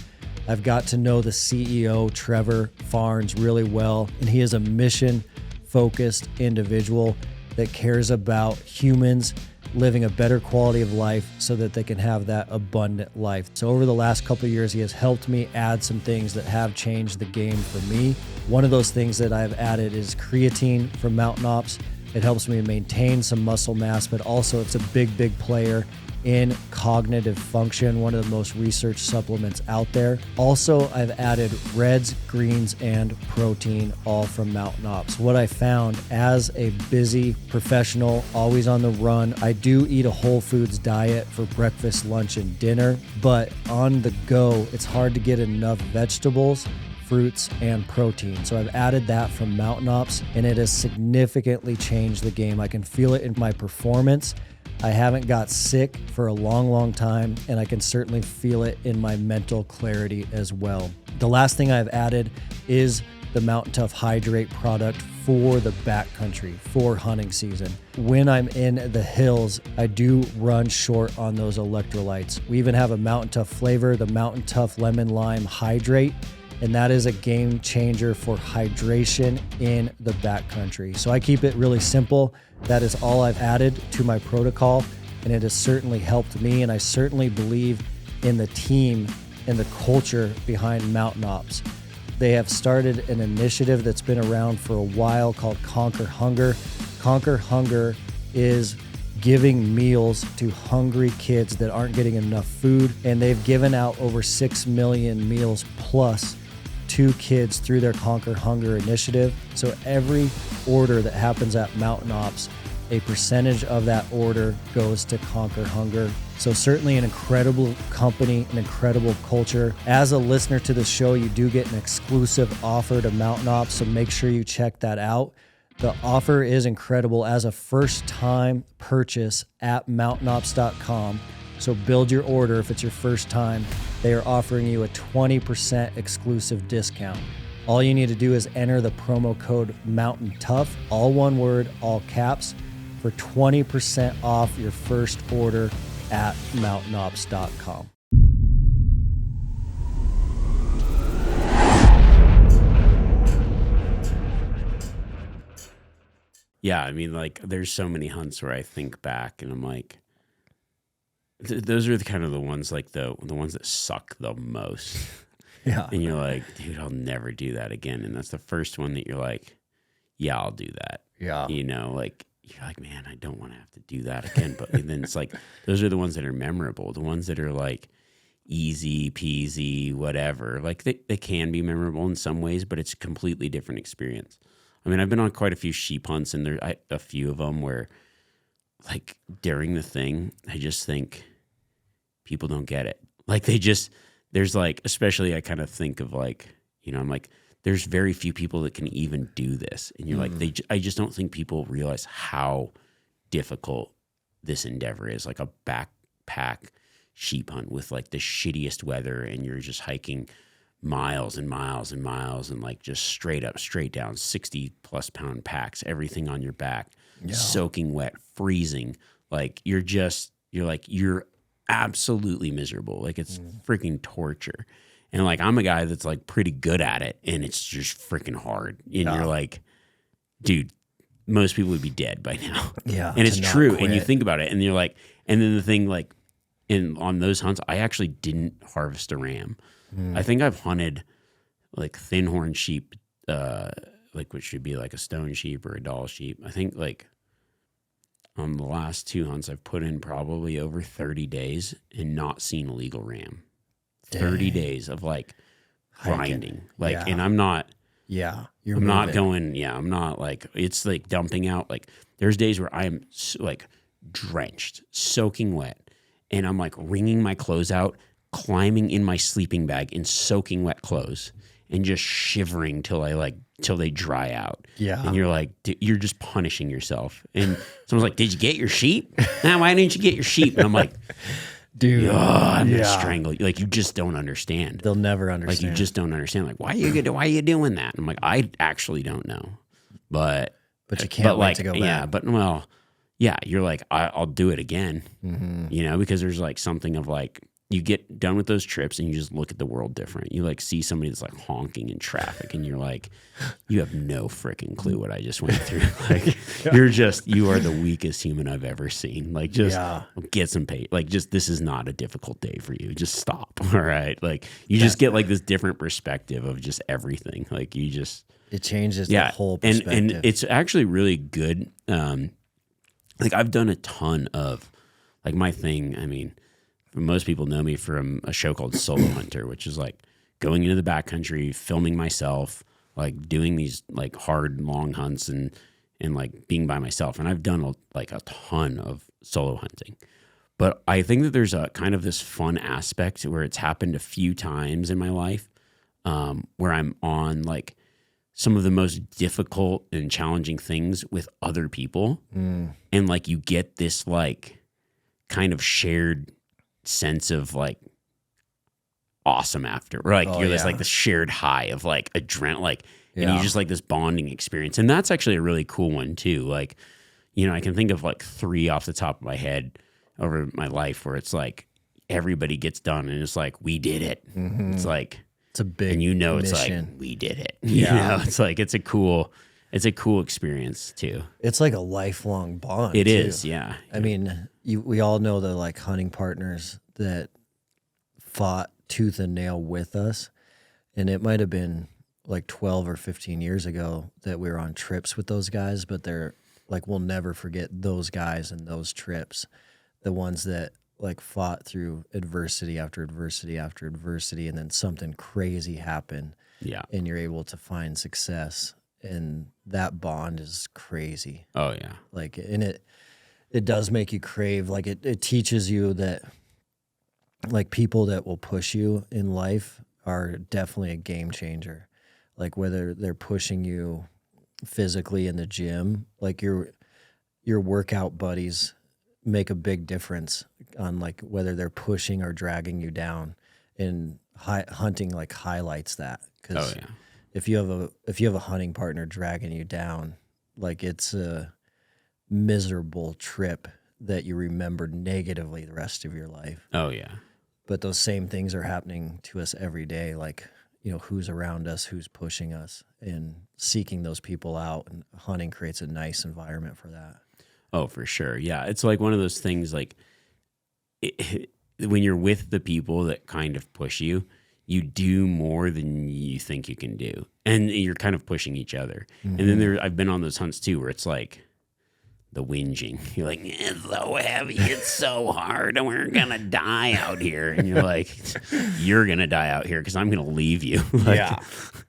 S2: I've got to know the CEO, Trevor Farnes, really well, and he is a mission-focused individual that cares about humans living a better quality of life so that they can have that abundant life. So over the last couple of years, he has helped me add some things that have changed the game for me. One of those things that I've added is creatine from Mountain Ops. It helps me maintain some muscle mass, but also it's a big player in cognitive function, one of the most researched supplements out there. Also, I've added reds, greens, and protein, all from Mountain Ops. What I found as a busy professional, always on the run, I do eat a whole foods diet for breakfast, lunch, and dinner, but on the go, it's hard to get enough vegetables, fruits, and protein. So I've added that from Mountain Ops, and it has significantly changed the game. I can feel it in my performance. I haven't got sick for a long time, and I can certainly feel it in my mental clarity as well. The last thing I've added is the Mountain Tough Hydrate product for the backcountry, for hunting season. When I'm in the hills, I do run short on those electrolytes. We even have a Mountain Tough flavor, the Mountain Tough Lemon Lime Hydrate, and that is a game changer for hydration in the backcountry. So I keep it really simple. That is all I've added to my protocol, and it has certainly helped me, and I certainly believe in the team and the culture behind Mountain Ops. They have started an initiative that's been around for a while called Conquer Hunger. Conquer Hunger is giving meals to hungry kids that aren't getting enough food, and they've given out over 6 million meals plus to kids through their Conquer Hunger initiative. So every order that happens at Mountain Ops, a percentage of that order goes to Conquer Hunger. So certainly an incredible company, an incredible culture. As a listener to the show, you do get an exclusive offer to Mountain Ops, so make sure you check that out. The offer is incredible as a first-time purchase at mountainops.com. So build your order if it's your first time, they are offering you a 20% exclusive discount. All you need to do is enter the promo code Mountain Tough, all one word, all caps, for 20% off your first order at mountainops.com.
S1: Yeah, I mean, like, there's so many hunts where I think back and I'm like, those are kind of the ones, like, the ones that suck the most.
S2: Yeah.
S1: And you're like, dude, I'll never do that again. And that's the first one that you're like, yeah, I'll do that.
S2: Yeah.
S1: You know, like, you're like, man, I don't want to have to do that again. But then it's like, those are the ones that are memorable, the ones that are like easy peasy, whatever. Like, they can be memorable in some ways, but it's a completely different experience. I mean, I've been on quite a few sheep hunts, and a few of them where, like, during the thing, I just think people don't get it. Like, there's like, especially I kind of think of like, you know, I'm like, there's very few people that can even do this. And you're like, I just don't think people realize how difficult this endeavor is. Like a backpack sheep hunt with like the shittiest weather, and you're just hiking miles and miles and miles, and like just straight up, straight down, 60+ pound packs, everything on your back, soaking wet, freezing. Like you're absolutely miserable. Like it's freaking torture. And like, I'm a guy that's like pretty good at it, and it's just freaking hard. And you're like, dude, most people would be dead by now.
S2: Yeah.
S1: And it's true. And you think about it, and you're like, and then the thing, like, on those hunts, I actually didn't harvest a ram. I think I've hunted like thin horn sheep, like which should be like a stone sheep or a doll sheep. I think like on the last 2 hunts, I've put in probably over 30 days and not seen a legal ram. 30 days of like grinding. Like, and I'm not, I'm not going, I'm not like, it's like dumping out. Like there's days where I'm like drenched, soaking wet, and I'm like wringing my clothes out, climbing in my sleeping bag in soaking wet clothes, and just shivering till they dry out. Yeah. And you're like, you're just punishing yourself. And someone's like, did you get your sheep? Nah, why didn't you get your sheep? And I'm like, dude, I'm gonna strangle you. Like, you just don't understand.
S2: They'll never understand.
S1: Like, you just don't understand. Like, why are you doing that? And I'm like, I actually don't know. But
S2: you can't wait to go back.
S1: Yeah, but well, yeah, you're like, I'll do it again. You know, because there's like something of like, you get done with those trips and you just look at the world different. You like see somebody that's like honking in traffic, and you're like, you have no freaking clue what I just went through. Like, you are the weakest human I've ever seen. Like, just get some pay. Like, just, this is not a difficult day for you. Just stop. All right. Like, you just get like this different perspective of just everything. Like, you just,
S2: it changes the whole perspective.
S1: And it's actually really good. Like, I've done a ton of, like, my thing, I mean, most people know me from a show called Solo Hunter, which is like going into the backcountry, filming myself, like doing these like hard, long hunts and like being by myself. And I've done a ton of solo hunting. But I think that there's a kind of this fun aspect where it's happened a few times in my life, where I'm on like some of the most difficult and challenging things with other people. And like, you get this like kind of shared sense of like awesome after, or like this like the shared high of like adrenaline, like, and you just like this bonding experience. And that's actually a really cool one too. Like, you know, I can think of like 3 off the top of my head over my life where it's like everybody gets done and it's like, we did it. It's like,
S2: it's a big,
S1: and you know, it's
S2: mission.
S1: like, we did it. You know, it's like, it's a cool experience too.
S2: It's like a lifelong bond.
S1: It is. Yeah.
S2: I mean, we all know the like hunting partners that fought tooth and nail with us. And it might've been like 12 or 15 years ago that we were on trips with those guys, but they're like, we'll never forget those guys and those trips. The ones that like fought through adversity after adversity after adversity, and then something crazy happened. Yeah. And you're able to find success, and that bond is crazy.
S1: Oh yeah.
S2: Like, and it does make you crave, like it teaches you that like people that will push you in life are definitely a game changer. Like, whether they're pushing you physically in the gym, like your workout buddies make a big difference on like whether they're pushing or dragging you down. and hunting like highlights that. Because
S1: Oh yeah.
S2: if you have a hunting partner dragging you down, like it's a miserable trip that you remember negatively the rest of your life.
S1: Oh yeah.
S2: But those same things are happening to us every day. Like, who's around us, who's pushing us, and seeking those people out. And hunting creates a nice environment for that.
S1: Oh, for sure. Yeah. It's like one of those things like when you're with the people that kind of push you, you do more than you think you can do. And you're kind of pushing each other. Mm-hmm. And then I've been on those hunts too, where it's like the whinging. You're like, it's so heavy. It's so hard. And we're going to die out here. And you're like, you're going to die out here because I'm going to leave you. Like,
S2: yeah.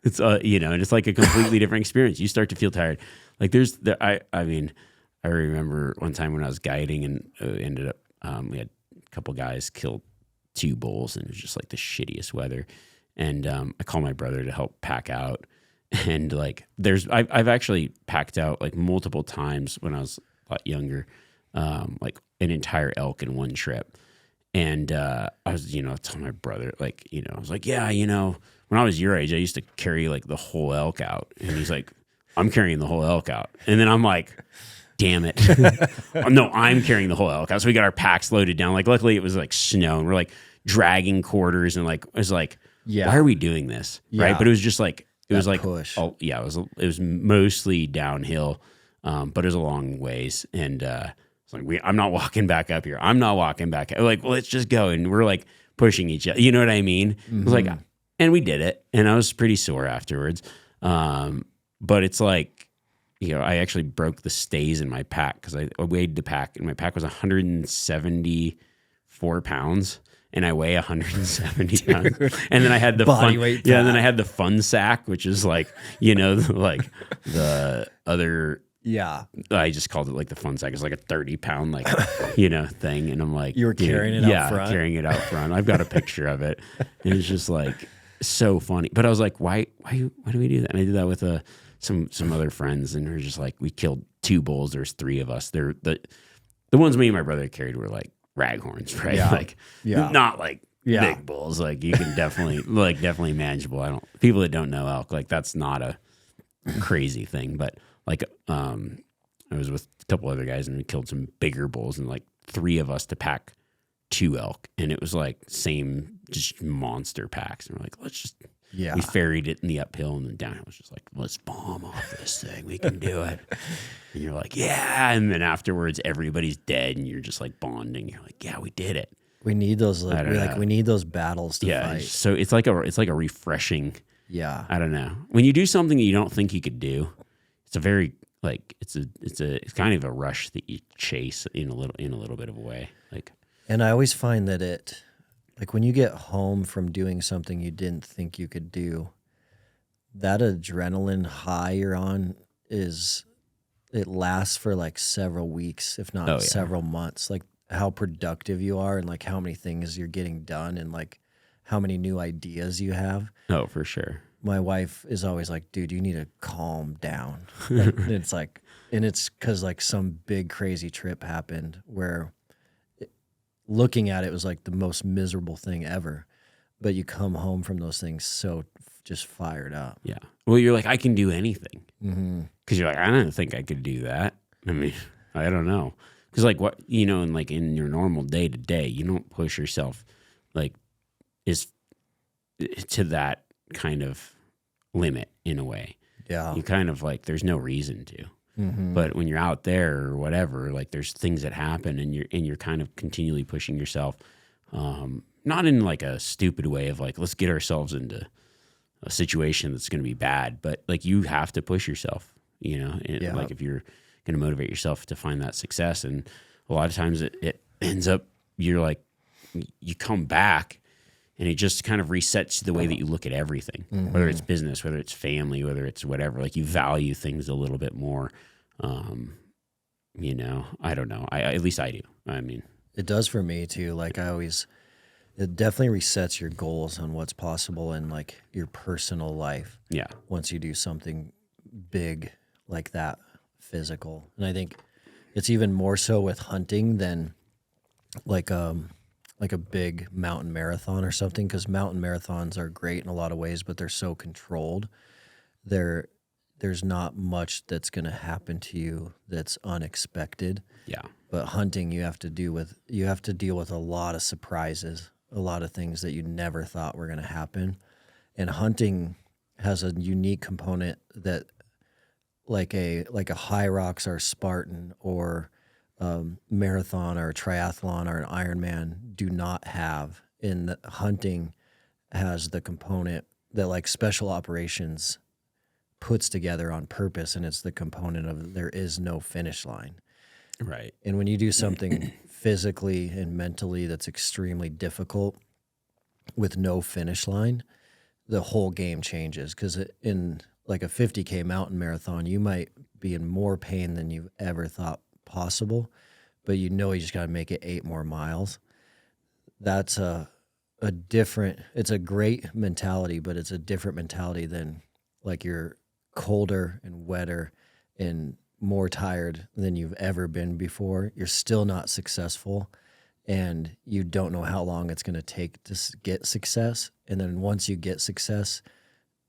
S1: It's, and it's like a completely different experience. You start to feel tired. Like I remember one time when I was guiding and ended up, we had a couple guys killed 2 bulls and it was just like the shittiest weather. And I called my brother to help pack out. And like I've actually packed out like multiple times when I was a lot younger, like an entire elk in one trip. And I was, telling my brother, like, I was like, yeah, when I was your age, I used to carry like the whole elk out. And he's like, I'm carrying the whole elk out. And then I'm like, damn it. No, I'm carrying the whole elk out. So we got our packs loaded down. Like, luckily it was like snow and we're like dragging quarters and like, it was like, why are we doing this?
S2: Yeah.
S1: Right. But it was just like, it was like,
S2: push.
S1: It was mostly downhill, but it was a long ways. And it's like, I'm not walking back up here. I'm not walking back. Like, well, let's just go. And we're like pushing each other. You know what I mean?
S2: Mm-hmm.
S1: It was like, and we did it. And I was pretty sore afterwards. But it's like, I actually broke the stays in my pack because I weighed the pack and my pack was 174 pounds. And I weigh 170 pounds. And then I had the
S2: body
S1: fun,
S2: weight.
S1: Yeah, and then I had the fun sack, which is like, like the other.
S2: Yeah.
S1: I just called it like the fun sack. It's like a 30-pound like, thing. And I'm like,
S2: you were carrying it out front. Yeah,
S1: carrying it out front. I've got a picture of it. And it's just like so funny. But I was like, why do we do that? And I did that with some other friends, and we're just like, we killed 2 bulls. There's 3 of us. They're the ones me and my brother carried were like raghorns, right?
S2: Yeah.
S1: Like, not like big bulls. Like you can definitely manageable. People that don't know elk, like that's not a crazy thing. But like, I was with a couple other guys and we killed some bigger bulls, and like 3 of us to pack 2 elk, and it was like same just monster packs. And we're like, let's just. We ferried it in the uphill, and then downhill was just like, let's bomb off this thing. We can do it. And you're like, yeah. And then afterwards, everybody's dead, and you're just like bonding. You're like, yeah, we did it.
S2: We need those. We need those battles to fight.
S1: So it's like a refreshing.
S2: Yeah.
S1: I don't know. When you do something that you don't think you could do, it's a very like it's kind of a rush that you chase in a little bit of a way. Like,
S2: and I always find that like when you get home from doing something you didn't think you could do, that adrenaline high you're on it lasts for like several weeks, if not several months. Like how productive you are and like how many things you're getting done and like how many new ideas you have.
S1: Oh, for sure.
S2: My wife is always like, dude, you need to calm down. Like, it's like, and it's because like some big crazy trip happened where looking at it was like the most miserable thing ever, but you come home from those things so just fired up.
S1: Yeah. Well, you're like, I can do anything. Because you're like, I don't think I could do that. I mean, I don't know. Because like what, and like in your normal day to day, you don't push yourself like is to that kind of limit in a way.
S2: Yeah.
S1: You kind of like, there's no reason to. But when you're out there or whatever, like there's things that happen and you're kind of continually pushing yourself, not in like a stupid way of like, let's get ourselves into a situation that's going to be bad, but like you have to push yourself, like if you're going to motivate yourself to find that success. And a lot of times it ends up, you're like, you come back and it just kind of resets the way that you look at everything, whether it's business, whether it's family, whether it's whatever, like you value things a little bit more. I don't know. At least I do. I mean,
S2: it does for me too. Like it definitely resets your goals on what's possible in like your personal life.
S1: Yeah.
S2: Once you do something big like that, physical. And I think it's even more so with hunting than like, like a big mountain marathon or something, because mountain marathons are great in a lot of ways, but they're so controlled. There's not much that's going to happen to you that's unexpected.
S1: Yeah.
S2: But hunting, you have to deal with a lot of surprises, a lot of things that you never thought were going to happen. And hunting has a unique component that like a High Rocks or Spartan or marathon or a triathlon or an Ironman do not have. In hunting has the component that like special operations puts together on purpose, and it's the component of there is no finish line.
S1: Right.
S2: And when you do something physically and mentally that's extremely difficult with no finish line, the whole game changes. Because in like a 50K mountain marathon, you might be in more pain than you've ever thought possible, but you just got to make it 8 more miles. That's it's a great mentality, but it's a different mentality than like you're colder and wetter and more tired than you've ever been before. You're still not successful, and you don't know how long it's going to take to get success. And then once you get success,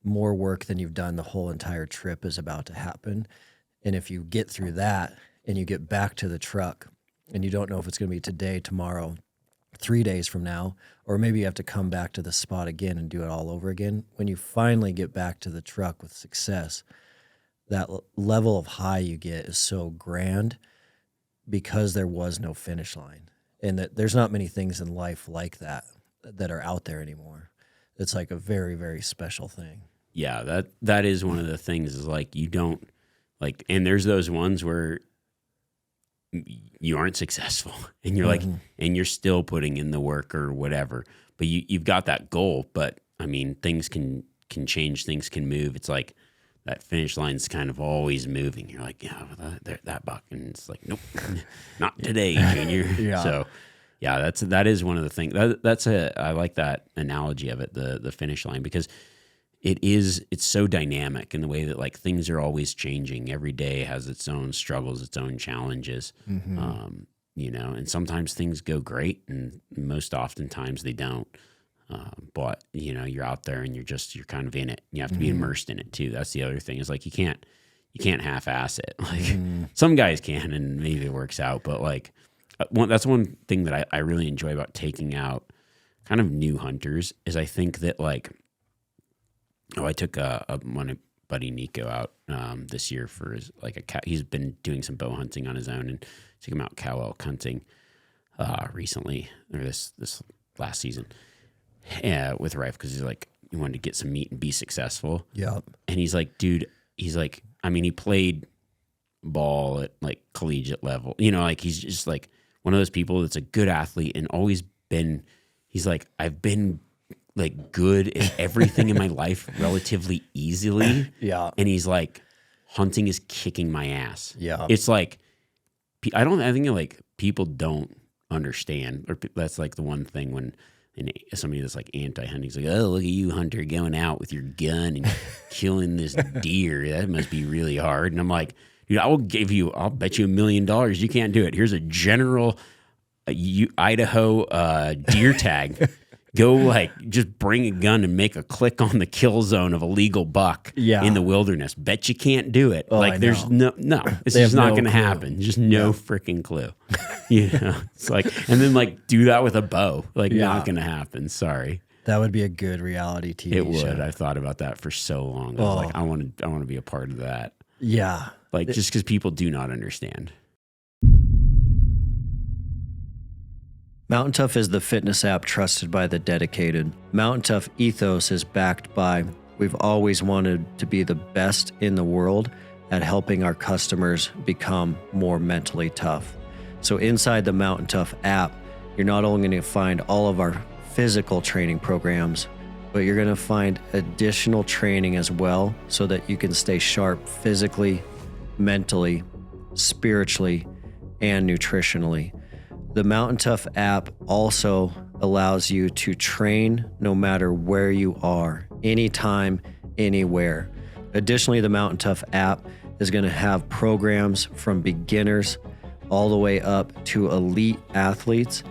S2: more work than you've done the whole entire trip is about to happen. And if you get through that and you get back to the truck and you don't know if it's going to be today, tomorrow, 3 days from now, or maybe you have to come back to the spot again and do it all over again. When you finally get back to the truck with success, that level of high you get is so grand because there was no finish line. And that there's not many things in life like that are out there anymore. It's like a very, very special thing.
S1: Yeah, that is one of the things is like you don't like, and there's those ones where you aren't successful and you're like, and you're still putting in the work or whatever, but you've got that goal. But I mean, things can change, things can move. It's like that finish line's kind of always moving. You're like, yeah, that buck. And it's like, nope, not today, Junior.
S2: Yeah.
S1: So yeah, that is one of the things I like that analogy of it, the finish line, because it's so dynamic in the way that like things are always changing. Every day has its own struggles, its own challenges, and sometimes things go great and most oftentimes they don't. But you're out there and you're kind of in it. You have to be immersed in it too. That's the other thing is like, you can't half-ass it. Like some guys can, and maybe it works out, but like that's one thing that I really enjoy about taking out kind of new hunters is I think that like, I took my buddy Nico out this year for his he's been doing some bow hunting on his own, and took him out cow elk hunting recently, or this last season, with a rifle, because he's like, he wanted to get some meat and be successful.
S2: Yeah. And
S1: he's like, dude, I mean, he played ball at like collegiate level, like he's just like one of those people that's a good athlete and always been. He's like, I've been like good at everything in my life relatively easily.
S2: Yeah.
S1: And he's like, hunting is kicking my ass.
S2: Yeah.
S1: It's like, I think like people don't understand, or that's like the one thing when somebody that's like anti-hunting is like, oh, look at you, hunter, going out with your gun and killing this deer. That must be really hard. And I'm like, dude, I'll bet you $1 million you can't do it. Here's a general Idaho deer tag. Go like just bring a gun and make a click on the kill zone of a legal buck in the wilderness. Bet you can't do it.
S2: Oh,
S1: like there's no, it's just not going to happen. Just no freaking clue. It's like, and then like do that with a bow. Like not going to happen. Sorry.
S2: That would be a good reality TV
S1: It would.
S2: show.
S1: I've thought about that for so long. I was like, I want to be a part of that.
S2: Yeah.
S1: Like just because people do not understand.
S2: Mountain Tough is the fitness app trusted by the dedicated. Mountain Tough ethos is backed by, we've always wanted to be the best in the world at helping our customers become more mentally tough. So inside the Mountain Tough app, you're not only going to find all of our physical training programs, but you're going to find additional training as well so that you can stay sharp physically, mentally, spiritually, and nutritionally. The Mountain Tough app also allows you to train no matter where you are, anytime, anywhere. Additionally, the Mountain Tough app is going to have programs from beginners all the way up to elite athletes.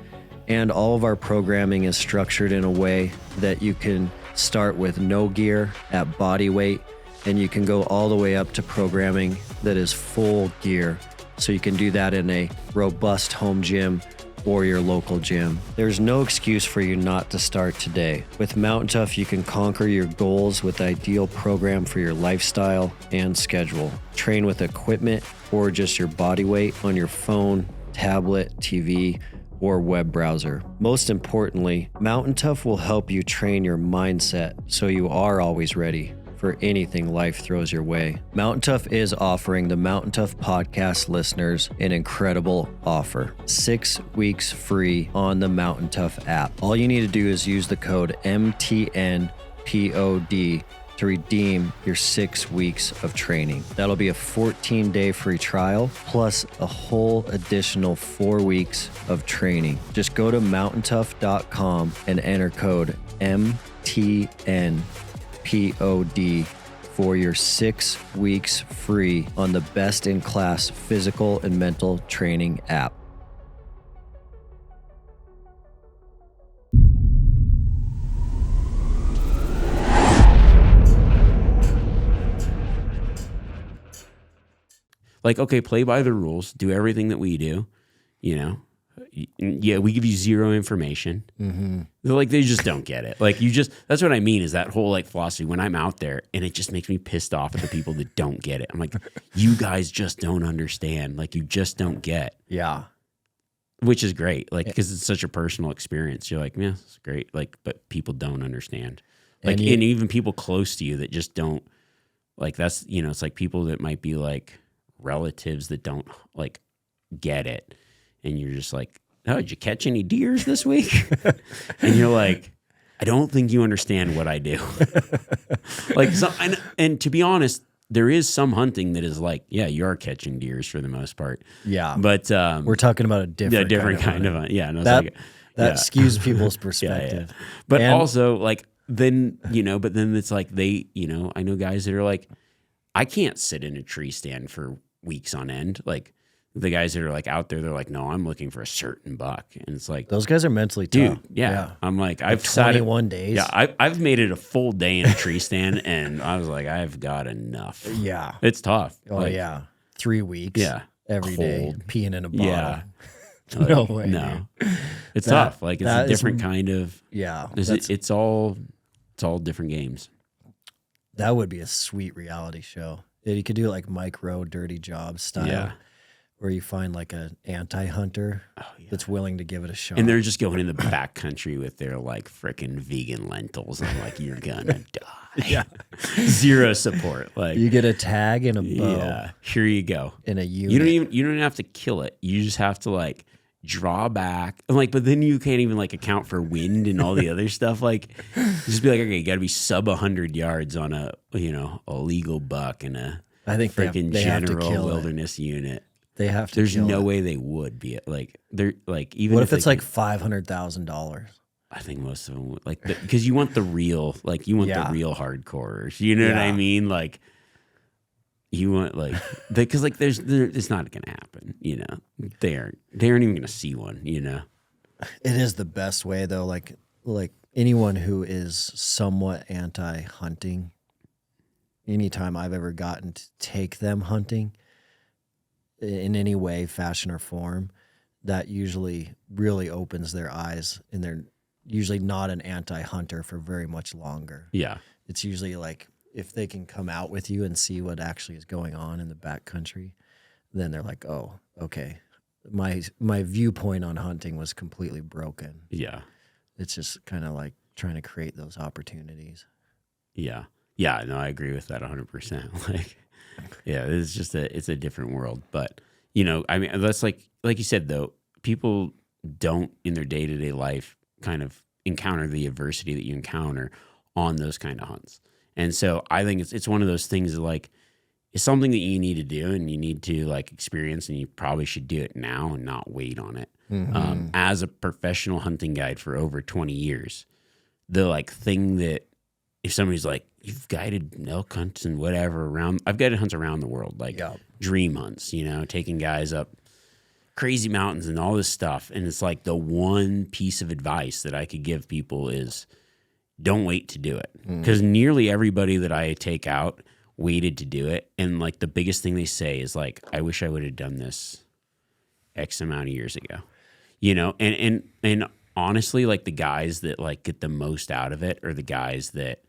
S2: And all of our programming is structured in a way that you can start with no gear at body weight, and you can go all the way up to programming that is full gear. So you can do that in a robust home gym or your local gym. There's no excuse for you not to start today. With Mountain Tough, you can conquer your goals with the ideal program for your lifestyle and schedule. Train with equipment or just your body weight on your phone, tablet, TV, or web browser. Most importantly, Mountain Tough will help you train your mindset so you are always ready for anything life throws your way. Mountain Tough is offering the Mountain Tough Podcast listeners an incredible offer. 6 weeks free on the Mountain Tough app. All you need to do is use the code MTNPOD to redeem your 6 weeks of training. That'll be a 14-day free trial plus a whole additional 4 weeks of training. Just go to mountaintough.com and enter code MTNPOD for your 6 weeks free on the best-in-class physical and mental training app.
S1: Like, okay, play by the rules, do everything that we do, you know. Yeah, we give you zero information. Mm-hmm. Like, they just don't get it. Like, that's what I mean, is that whole like philosophy when I'm out there, and it just makes me pissed off at the people that don't get it. I'm like, you guys just don't understand. Like, you just don't get.
S2: Yeah.
S1: Which is great. Like, because it's such a personal experience. You're like, yeah, it's great. Like, but people don't understand. Like, and even people close to you that just don't, like, that's, you know, it's like people that might be like relatives that don't like get it. And you're just like, oh, did you catch any deers this week? And you're like, I don't think you understand what I do. Like, and to be honest, there is some hunting that is like, yeah, you are catching deers for the most part.
S2: Yeah.
S1: But
S2: we're talking about a different kind of
S1: hunt. Yeah. No,
S2: that skews people's perspective.
S1: Yeah. But also, like, then, you know, but then it's like they, you know, I know guys that are like, I can't sit in a tree stand for weeks on end. Like, the guys that are like out there, they're like, no, I'm looking for a certain buck. And it's like,
S2: those guys are mentally
S1: dude,
S2: tough.
S1: yeah. I'm like,
S2: Like
S1: I've sat
S2: 21 days.
S1: Yeah, I've made it a full day in a tree stand, and I was like, I've got enough.
S2: Yeah.
S1: It's tough.
S2: Oh,
S1: like,
S2: yeah. 3 weeks.
S1: Yeah.
S2: Every day,
S1: Cold.
S2: peeing in a bottle.
S1: Yeah.
S2: No way.
S1: No. It's tough. Like, it's a different kind of,
S2: yeah.
S1: it's all different games.
S2: That would be a sweet reality show. Yeah, you could do like micro dirty job style.
S1: Yeah.
S2: Where you find like an anti-hunter that's willing to give it a shot.
S1: And they're just going in the back country with their like freaking vegan lentils. I'm like, you're gonna die.
S2: Yeah.
S1: Zero support. Like,
S2: you get a tag and a bow.
S1: Yeah. Here you go.
S2: In a unit.
S1: You don't even have to kill it. You just have to like draw back. And like, but then you can't even like account for wind and all the other stuff. Like, just be like, okay, you gotta be sub 100 yards on a, you know, a legal buck in a freaking general wilderness unit.
S2: They have to.
S1: There's no way they would be like, they're like, even
S2: what if it's like $500,000?
S1: I think most of them would, like, because you want the real, like, you want the real hardcores. You know what I mean? Like, you want like, because like, it's not gonna happen. You know, they aren't even gonna see one. You know,
S2: it is the best way though. Like anyone who is somewhat anti-hunting, anytime I've ever gotten to take them hunting in any way, fashion, or form, that usually really opens their eyes, and they're usually not an anti-hunter for very much longer.
S1: Yeah.
S2: It's usually like, if they can come out with you and see what actually is going on in the backcountry, then they're like, oh, okay. My viewpoint on hunting was completely broken.
S1: Yeah.
S2: It's just kind of like trying to create those opportunities.
S1: Yeah. Yeah. No, I agree with that 100%. Like, yeah, it's a different world. But, you know, I mean, that's like you said, though, people don't in their day-to-day life kind of encounter the adversity that you encounter on those kind of hunts. And so I think it's one of those things that, like, it's something that you need to do and you need to like experience, and you probably should do it now and not wait on it. Mm-hmm. As a professional hunting guide for over 20 years, the like thing that, if somebody's like, you've guided elk hunts and whatever I've guided hunts around the world, like dream hunts, you know, taking guys up crazy mountains and all this stuff. And it's like the one piece of advice that I could give people is don't wait to do it. Because nearly everybody that I take out waited to do it. And like the biggest thing they say is like, I wish I would have done this X amount of years ago, you know? And honestly, like the guys that like get the most out of it are the guys that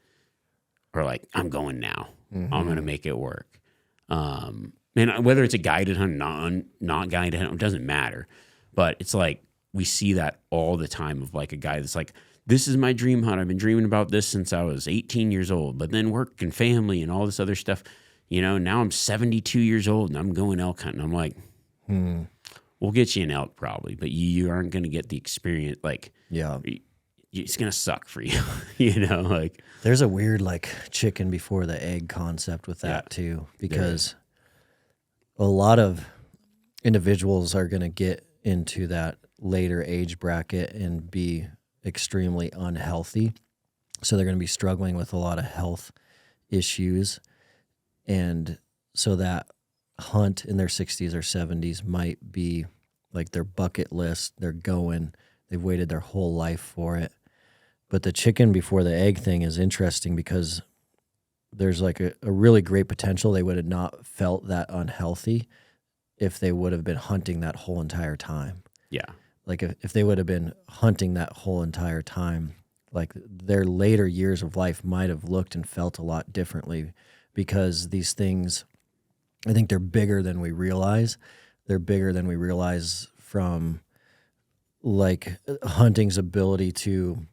S1: are like, I'm going now. I'm going to make it work. And whether it's a guided hunt, not guided hunt, it doesn't matter. But it's like, we see that all the time of like a guy that's like, this is my dream hunt. I've been dreaming about this since I was 18 years old, but then work and family and all this other stuff, you know, now I'm 72 years old and I'm going elk hunting. I'm like, we'll get you an elk probably, but you aren't going to get the experience. Like, it's going to suck for you, you know, like
S2: there's a weird like chicken before the egg concept with that too, because a lot of individuals are going to get into that later age bracket and be extremely unhealthy. So they're going to be struggling with a lot of health issues. And so that hunt in their 60s or 70s might be like their bucket list. They're going, they've waited their whole life for it. But the chicken before the egg thing is interesting because there's like a really great potential. They would have not felt that unhealthy if they would have been hunting that whole entire time.
S1: Yeah.
S2: Like if they would have been hunting that whole entire time, like their later years of life might have looked and felt a lot differently because these things, I think they're bigger than we realize. They're bigger than we realize from like hunting's ability to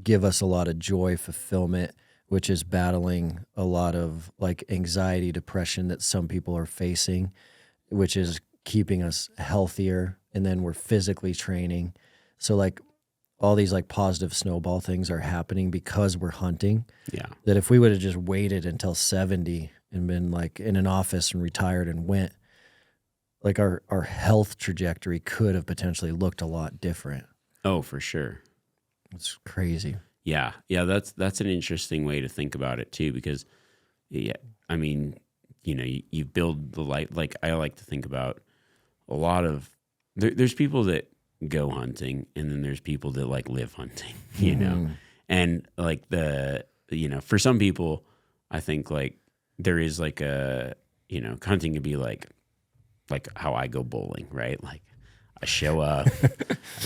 S2: give us a lot of joy, fulfillment, which is battling a lot of like anxiety, depression that some people are facing, which is keeping us healthier. And then we're physically training. So like all these like positive snowball things are happening because we're hunting.
S1: Yeah.
S2: That if we would have just waited until 70 and been like in an office and retired and went, like our health trajectory could have potentially looked a lot different.
S1: Oh, for sure.
S2: It's crazy.
S1: Yeah. Yeah. That's an interesting way to think about it too, because I mean, you know, you build the life. Like I like to think about a lot of, there's people that go hunting and then there's people that like live hunting, you know? And like you know, for some people, I think like there is like you know, hunting can be like how I go bowling, right? Like I show up, I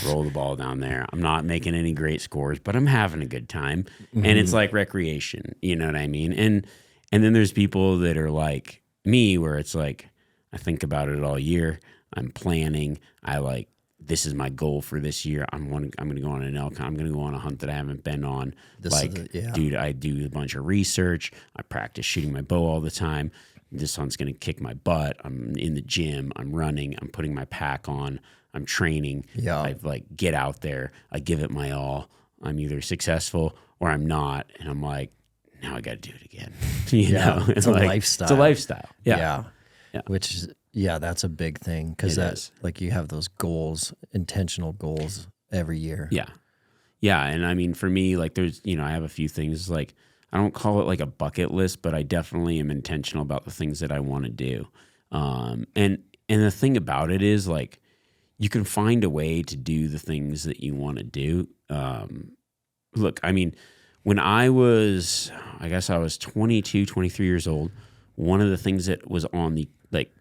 S1: roll the ball down there. I'm not making any great scores, but I'm having a good time. And it's like recreation, you know what I mean? And then there's people that are like me where it's like, I think about it all year. I'm planning. This is my goal for this year. I'm going to go on an elk hunt. I'm going to go on a hunt that I haven't been on. Dude, I do a bunch of research. I practice shooting my bow all the time. This hunt's going to kick my butt. I'm in the gym. I'm running. I'm putting my pack on. I'm training.
S2: Yeah.
S1: I get out there. I give it my all. I'm either successful or I'm not. And I'm like, now I got to do it again. You know?
S2: It's a lifestyle.
S1: It's a lifestyle. Yeah.
S2: Which is, that's a big thing because that's like you have those goals, intentional goals every year.
S1: Yeah. Yeah. And I mean, for me, like there's, you know, I have a few things like, I don't call it like a bucket list, but I definitely am intentional about the things that I want to do. And the thing about it is like, you can find a way to do the things that you want to do. Look, I mean, when I was 22, 23 years old, one of the things that was on the like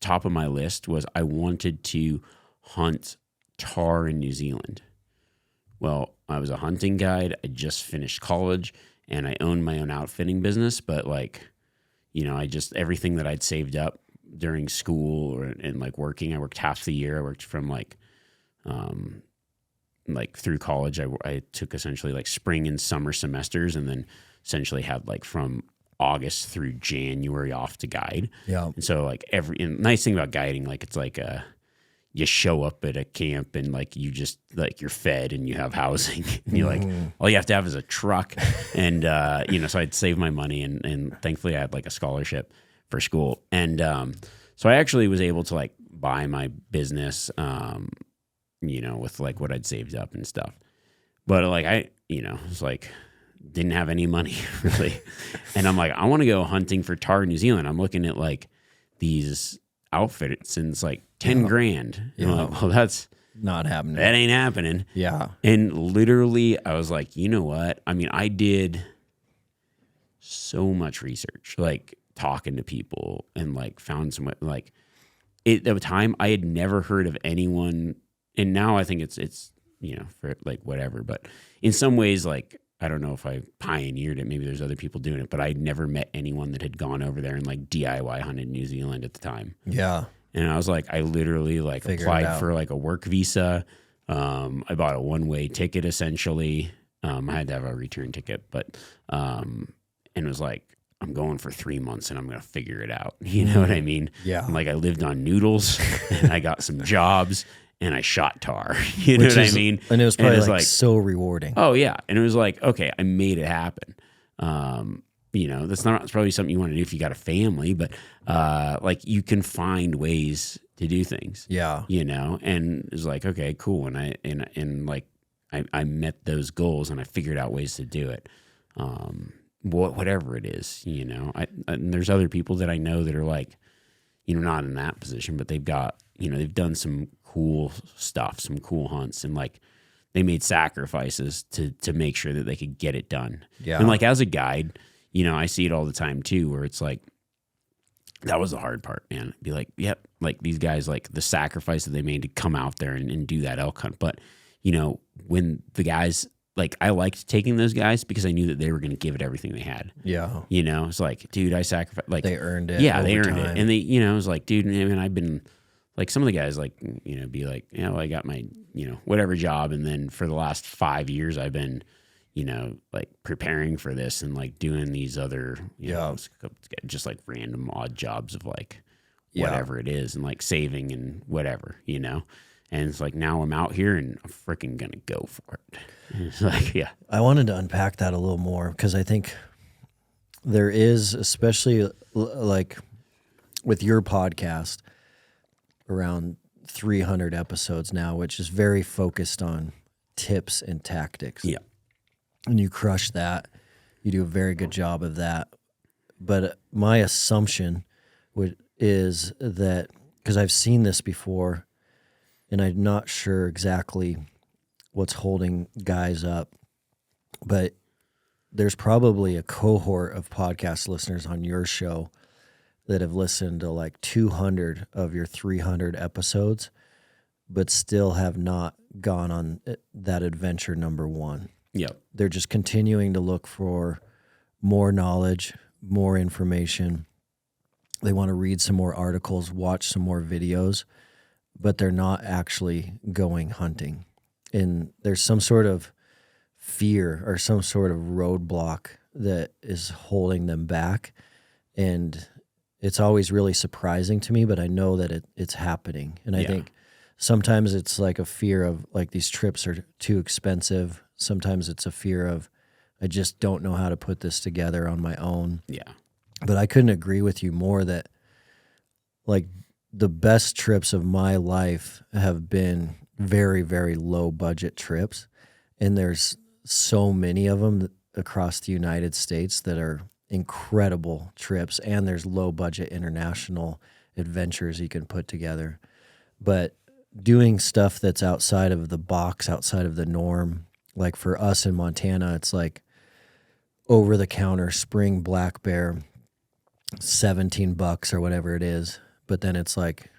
S1: top of my list was I wanted to hunt tahr in New Zealand. Well, I was a hunting guide. I just finished college and I owned my own outfitting business. But like, you know, everything that I'd saved up during school and like working, I worked half the year. I worked from like through college. I took essentially like spring and summer semesters and then essentially had like from August through January off to guide. Yeah. And so like nice thing about guiding, like it's like you show up at a camp and like you just like you're fed and you have housing and you're like all you have to have is a truck and you know, so I'd save my money and thankfully I had like a scholarship for school and so I actually was able to like buy my business you know, with like what I'd saved up and stuff. But like I, you know, it's like didn't have any money really. And I'm like, I want to go hunting for tahr in New Zealand. I'm looking at like these outfit and it's like 10 grand. And I'm like, well, that's
S2: not happening.
S1: That ain't happening.
S2: Yeah.
S1: And literally I was like, you know what? I mean, I did so much research, like talking to people and like found some, like at the time I had never heard of anyone. And now I think it's, you know, for like whatever, but in some ways, like, I don't know if I pioneered it. Maybe there's other people doing it, but I'd never met anyone that had gone over there and like DIY hunted New Zealand at the time.
S2: Yeah.
S1: And I was like, I literally like applied for like a work visa. I bought a one-way ticket essentially. I had to have a return ticket, but, and it was like, I'm going for 3 months and I'm going to figure it out. You know what I mean?
S2: Yeah.
S1: And like I lived on noodles and I got some jobs and I shot tar. You know what I mean?
S2: And it was probably like so rewarding.
S1: Oh yeah. And it was like, okay, I made it happen. You know, that's probably something you want to do if you got a family, but like you can find ways to do things.
S2: Yeah.
S1: You know, and it was like, okay, cool. And like I met those goals and I figured out ways to do it. Whatever it is, you know, and there's other people that I know that are like, you know, not in that position, but they've got, you know, they've done some cool stuff, some cool hunts, and like they made sacrifices to make sure that they could get it done.
S2: Yeah.
S1: And like as a guide, you know, I see it all the time too, where it's like, that was the hard part, man. Be like, yep, like these guys, like the sacrifice that they made to come out there and do that elk hunt. But, you know, when the guys, like I liked taking those guys because I knew that they were going to give it everything they had.
S2: Yeah.
S1: You know, it's like, dude, I sacrificed. Like
S2: they earned it.
S1: Yeah, they earned it. And they, you know, it was like, dude, I mean, I've been like some of the guys like, you know, be like, you know, I got my, you know, whatever job. And then for the last 5 years, I've been, you know, like preparing for this and like doing these other, you know, just like random odd jobs of like whatever it is and like saving and whatever, you know. And it's like, now I'm out here and I'm freaking going to go for it. And it's like, yeah.
S2: I wanted to unpack that a little more because I think there is, especially like with your podcast, around 300 episodes now, which is very focused on tips and tactics.
S1: Yeah.
S2: And you crush that. You do a very good job of that. But my assumption is that, because I've seen this before, and I'm not sure exactly what's holding guys up, but there's probably a cohort of podcast listeners on your show that have listened to like 200 of your 300 episodes, but still have not gone on that adventure number one.
S1: Yep.
S2: They're just continuing to look for more knowledge, more information. They want to read some more articles, watch some more videos, but they're not actually going hunting. And there's some sort of fear or some sort of roadblock that is holding them back. And it's always really surprising to me, but I know that it's happening. And I think sometimes it's like a fear of like these trips are too expensive. Sometimes it's a fear of I just don't know how to put this together on my own.
S1: Yeah.
S2: But I couldn't agree with you more that like the best trips of my life have been very, very low budget trips. And there's so many of them across the United States that are incredible trips. And there's low budget international adventures you can put together. But doing stuff that's outside of the box, outside of the norm, like for us in Montana, it's like over the counter spring black bear, $17 or whatever it is. But then it's like,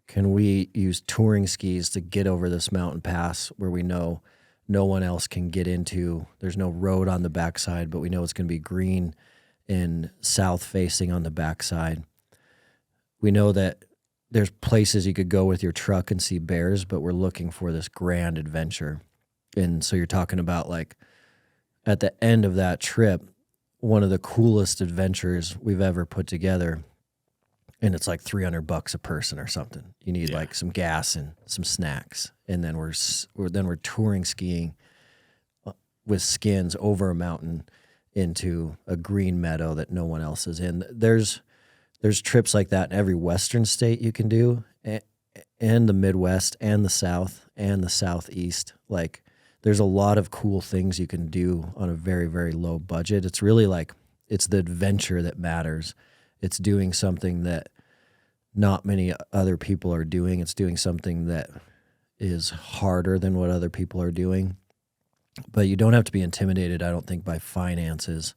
S2: can we use touring skis to get over this mountain pass where we know no one else can get into? There's no road on the backside, but we know it's going to be green and south facing on the backside. We know that there's places you could go with your truck and see bears, but we're looking for this grand adventure. And so you're talking about like at the end of that trip, one of the coolest adventures we've ever put together. And it's like $300 a person or something. You need like some gas and some snacks. And then we're touring skiing with skins over a mountain into a green meadow that no one else is in. There's trips like that in every Western state you can do, and the Midwest and the South and the Southeast. Like there's a lot of cool things you can do on a very, very low budget. It's really like, it's the adventure that matters. It's doing something that not many other people are doing. It's doing something that is harder than what other people are doing. But you don't have to be intimidated, I don't think, by finances.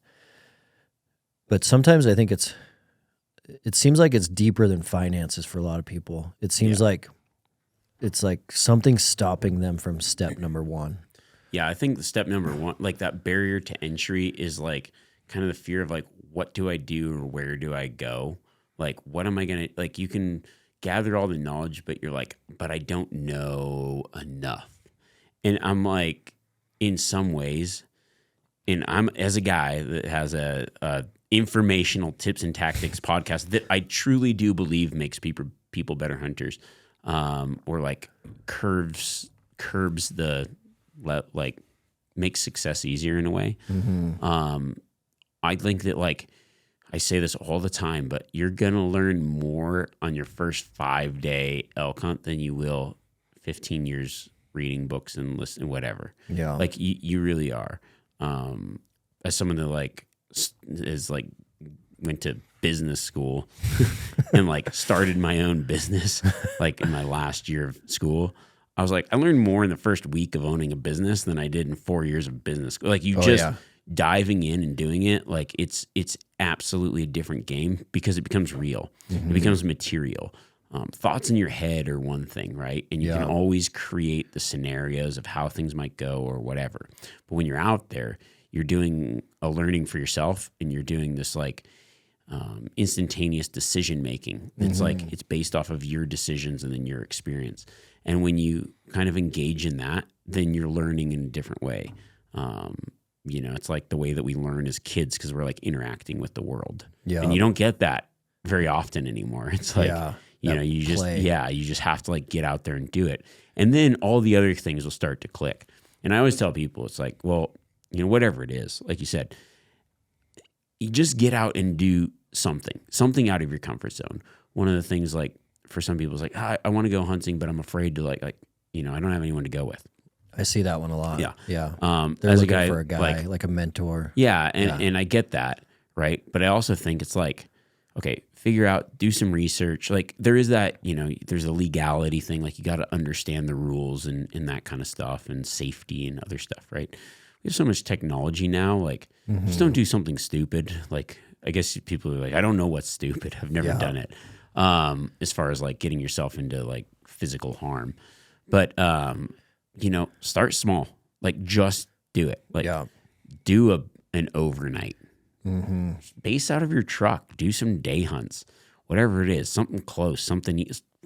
S2: But sometimes I think it seems like it's deeper than finances for a lot of people. It seems like it's like something stopping them from step number one.
S1: Yeah, I think the step number one, like that barrier to entry is like kind of the fear of like, what do I do or where do I go? Like, what am I going to, like, you can gather all the knowledge, but you're like, but I don't know enough. And I'm like, in some ways, and I'm, as a guy that has a informational tips and tactics podcast that I truly do believe makes people better hunters, or like curbs the, like, makes success easier in a way. Mm-hmm. I think that, like, I say this all the time, but you're going to learn more on your first 5-day elk hunt than you will 15 years reading books and listening, whatever. Yeah. Like, you really are. As someone that, like, is, like, went to business school and, like, started my own business, like, in my last year of school, I was like, I learned more in the first week of owning a business than I did in 4 years of business school. Like, diving in and doing it, like, it's absolutely a different game because it becomes real. Mm-hmm. It becomes material. Thoughts in your head are one thing, right? And you can always create the scenarios of how things might go or whatever. But when you're out there, you're doing a learning for yourself, and you're doing this, like, instantaneous decision making. It's like, it's based off of your decisions and then your experience. And when you kind of engage in that, then you're learning in a different way. You know, it's like the way that we learn as kids because we're, like, interacting with the world. Yeah. And you don't get that very often anymore. It's like, you know, you just have to, like, get out there and do it. And then all the other things will start to click. And I always tell people, it's like, well, you know, whatever it is, like you said, you just get out and do something out of your comfort zone. One of the things, like, for some people is like, I want to go hunting, but I'm afraid to, like, you know, I don't have anyone to go with.
S2: I see that one a lot. Yeah. Yeah.
S1: They're
S2: looking for a guy, like a mentor.
S1: Yeah. And I get that. Right. But I also think it's like, okay, figure out, do some research. Like, there is that, you know, there's a legality thing. Like, you got to understand the rules and that kind of stuff, and safety and other stuff. Right. We have so much technology now. Like, just don't do something stupid. Like, I guess people are like, I don't know what's stupid. I've never done it. As far as, like, getting yourself into, like, physical harm. But, you know, start small. Like, just do it. Like, do an overnight. Mm-hmm. Base out of your truck. Do some day hunts. Whatever it is, something close,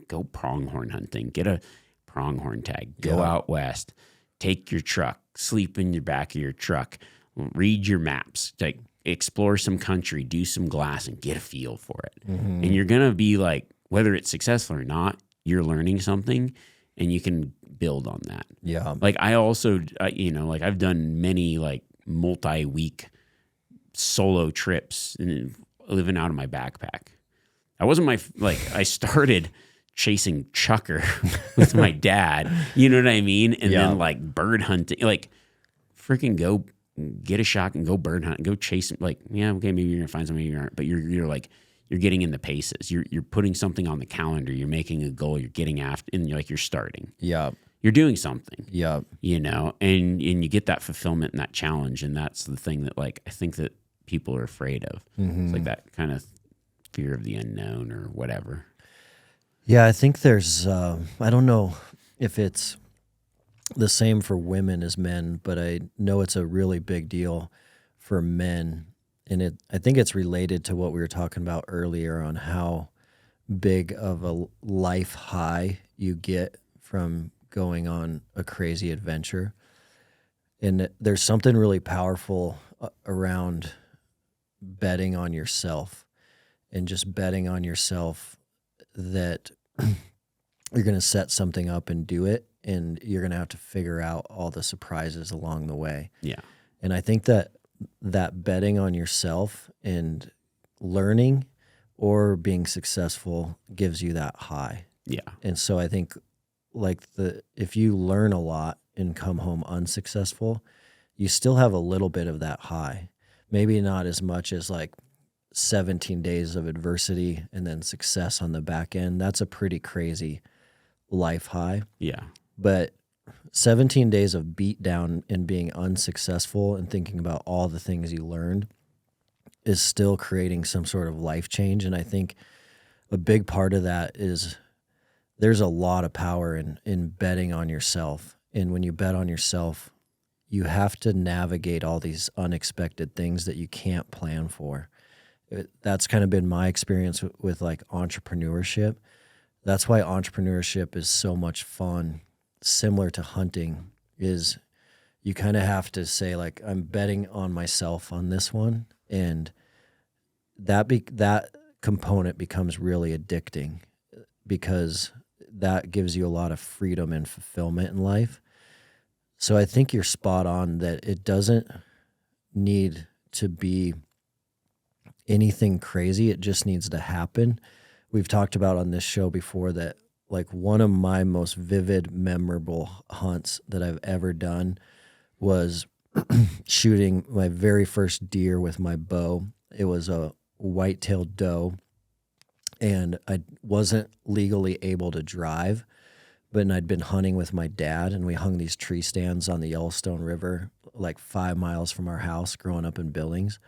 S1: go pronghorn hunting. Get a pronghorn tag. Go out west. Take your truck. Sleep in the back of your truck. Read your maps. Like, explore some country. Do some glassing. Get a feel for it. Mm-hmm. And you're going to be like, whether it's successful or not, you're learning something, and you can build on that. Yeah. Like, I also, you know, like, I've done many, like, multi-week solo trips and living out of my backpack. I wasn't I started chasing chucker with my dad, you know what I mean? And then, like, bird hunting, like, freaking go get a shotgun, go bird hunt, go chase, like, yeah, okay, maybe you're gonna find something you aren't, but you're like, you're getting in the paces. You're putting something on the calendar. You're making a goal. You're getting after, and you're starting. Yeah. You're doing something. Yeah. You know, and you get that fulfillment and that challenge, and that's the thing that, like, I think that people are afraid of. Mm-hmm. It's like that kind of fear of the unknown or whatever.
S2: Yeah, I think there's, I don't know if it's the same for women as men, but I know it's a really big deal for men. And I think it's related to what we were talking about earlier on how big of a life high you get from going on a crazy adventure. And there's something really powerful around betting on yourself, and just betting on yourself that you're going to set something up and do it, and you're going to have to figure out all the surprises along the way. Yeah. And I think that betting on yourself and learning or being successful gives you that high. Yeah. And so I think, like, if you learn a lot and come home unsuccessful, you still have a little bit of that high. Maybe not as much as, like, 17 days of adversity and then success on the back end. That's a pretty crazy life high.
S1: Yeah.
S2: But 17 days of beatdown and being unsuccessful and thinking about all the things you learned is still creating some sort of life change. And I think a big part of that is there's a lot of power in betting on yourself. And when you bet on yourself, you have to navigate all these unexpected things that you can't plan for. That's kind of been my experience with like entrepreneurship. That's why entrepreneurship is so much fun. Similar to hunting, is you kind of have to say like, I'm betting on myself on this one, and that component becomes really addicting because that gives you a lot of freedom and fulfillment in life. So I think you're spot on that it doesn't need to be anything crazy. It just needs to happen. We've talked about on this show before that like one of my most vivid, memorable hunts that I've ever done was shooting my very first deer with my bow. It was a white-tailed doe, and I wasn't legally able to drive, but I'd been hunting with my dad, and we hung these tree stands on the Yellowstone River, like 5 miles from our house growing up in Billings.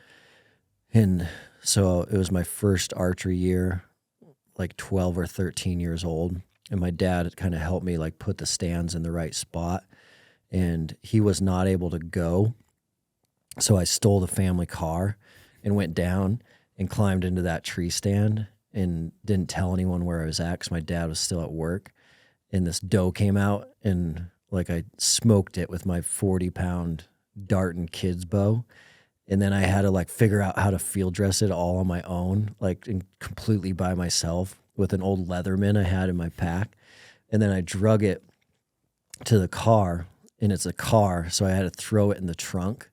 S2: And so it was my first archery year, like 12 or 13 years old. And my dad kind of helped me like put the stands in the right spot. And he was not able to go. So I stole the family car and went down and climbed into that tree stand and didn't tell anyone where I was at because my dad was still at work. And this doe came out and like I smoked it with my 40-pound Darton kids bow. And then I had to like figure out how to field dress it all on my own, like completely by myself with an old Leatherman I had in my pack. And then I drug it to the car, and it's a car, so I had to throw it in the trunk.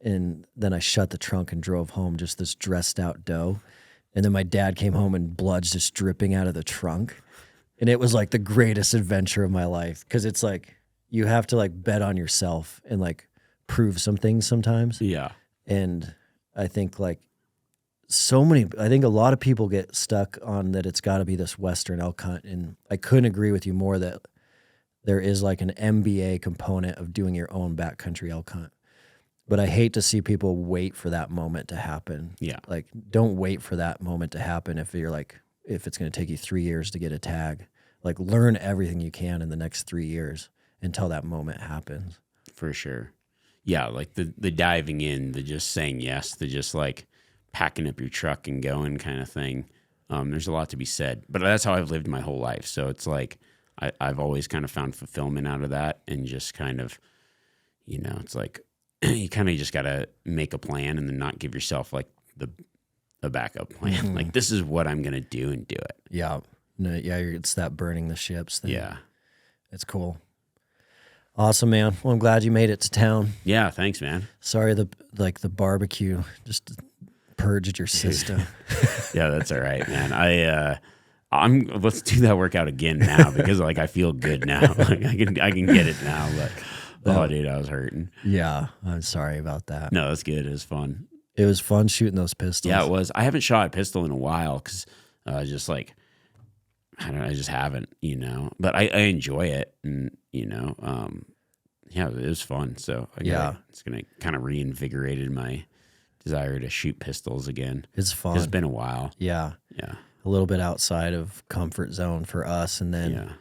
S2: And then I shut the trunk and drove home, just this dressed out doe. And then my dad came home and blood's just dripping out of the trunk. And it was like the greatest adventure of my life. Cause it's like, you have to like bet on yourself and like prove some things sometimes.
S1: Yeah.
S2: And I think like I think a lot of people get stuck on that it's got to be this Western elk hunt. And I couldn't agree with you more that there is like an MBA component of doing your own backcountry elk hunt. But I hate to see people wait for that moment to happen.
S1: Yeah.
S2: Like, don't wait for that moment to happen if it's going to take you 3 years to get a tag. Like, learn everything you can in the next 3 years until that moment happens.
S1: For sure. Yeah, like the diving in, the just saying yes, the just like packing up your truck and going kind of thing. There's a lot to be said. But that's how I've lived my whole life. So it's like I've always kind of found fulfillment out of that, and just kind of, it's like you kind of just got to make a plan and then not give yourself like a backup plan. Mm-hmm. Like, this is what I'm going to do and do it.
S2: Yeah. No, yeah, it's that burning the ships thing.
S1: Yeah.
S2: It's cool. Awesome, man. Well, I'm glad you made it to town.
S1: Yeah, thanks, man.
S2: Sorry, the barbecue just purged your system.
S1: Yeah, that's all right, man. Let's do that workout again now because like I feel good now. Like I can get it now. But dude, I was hurting.
S2: Yeah, I'm sorry about that.
S1: No, that's good. It was fun.
S2: It was fun shooting those pistols.
S1: Yeah, it was. I haven't shot a pistol in a while because just like I don't know, I just haven't, But I enjoy it, and yeah, it was fun. So it's gonna kind of reinvigorated my desire to shoot pistols again.
S2: It's fun.
S1: It's been a while.
S2: Yeah, a little bit outside of comfort zone for us, and then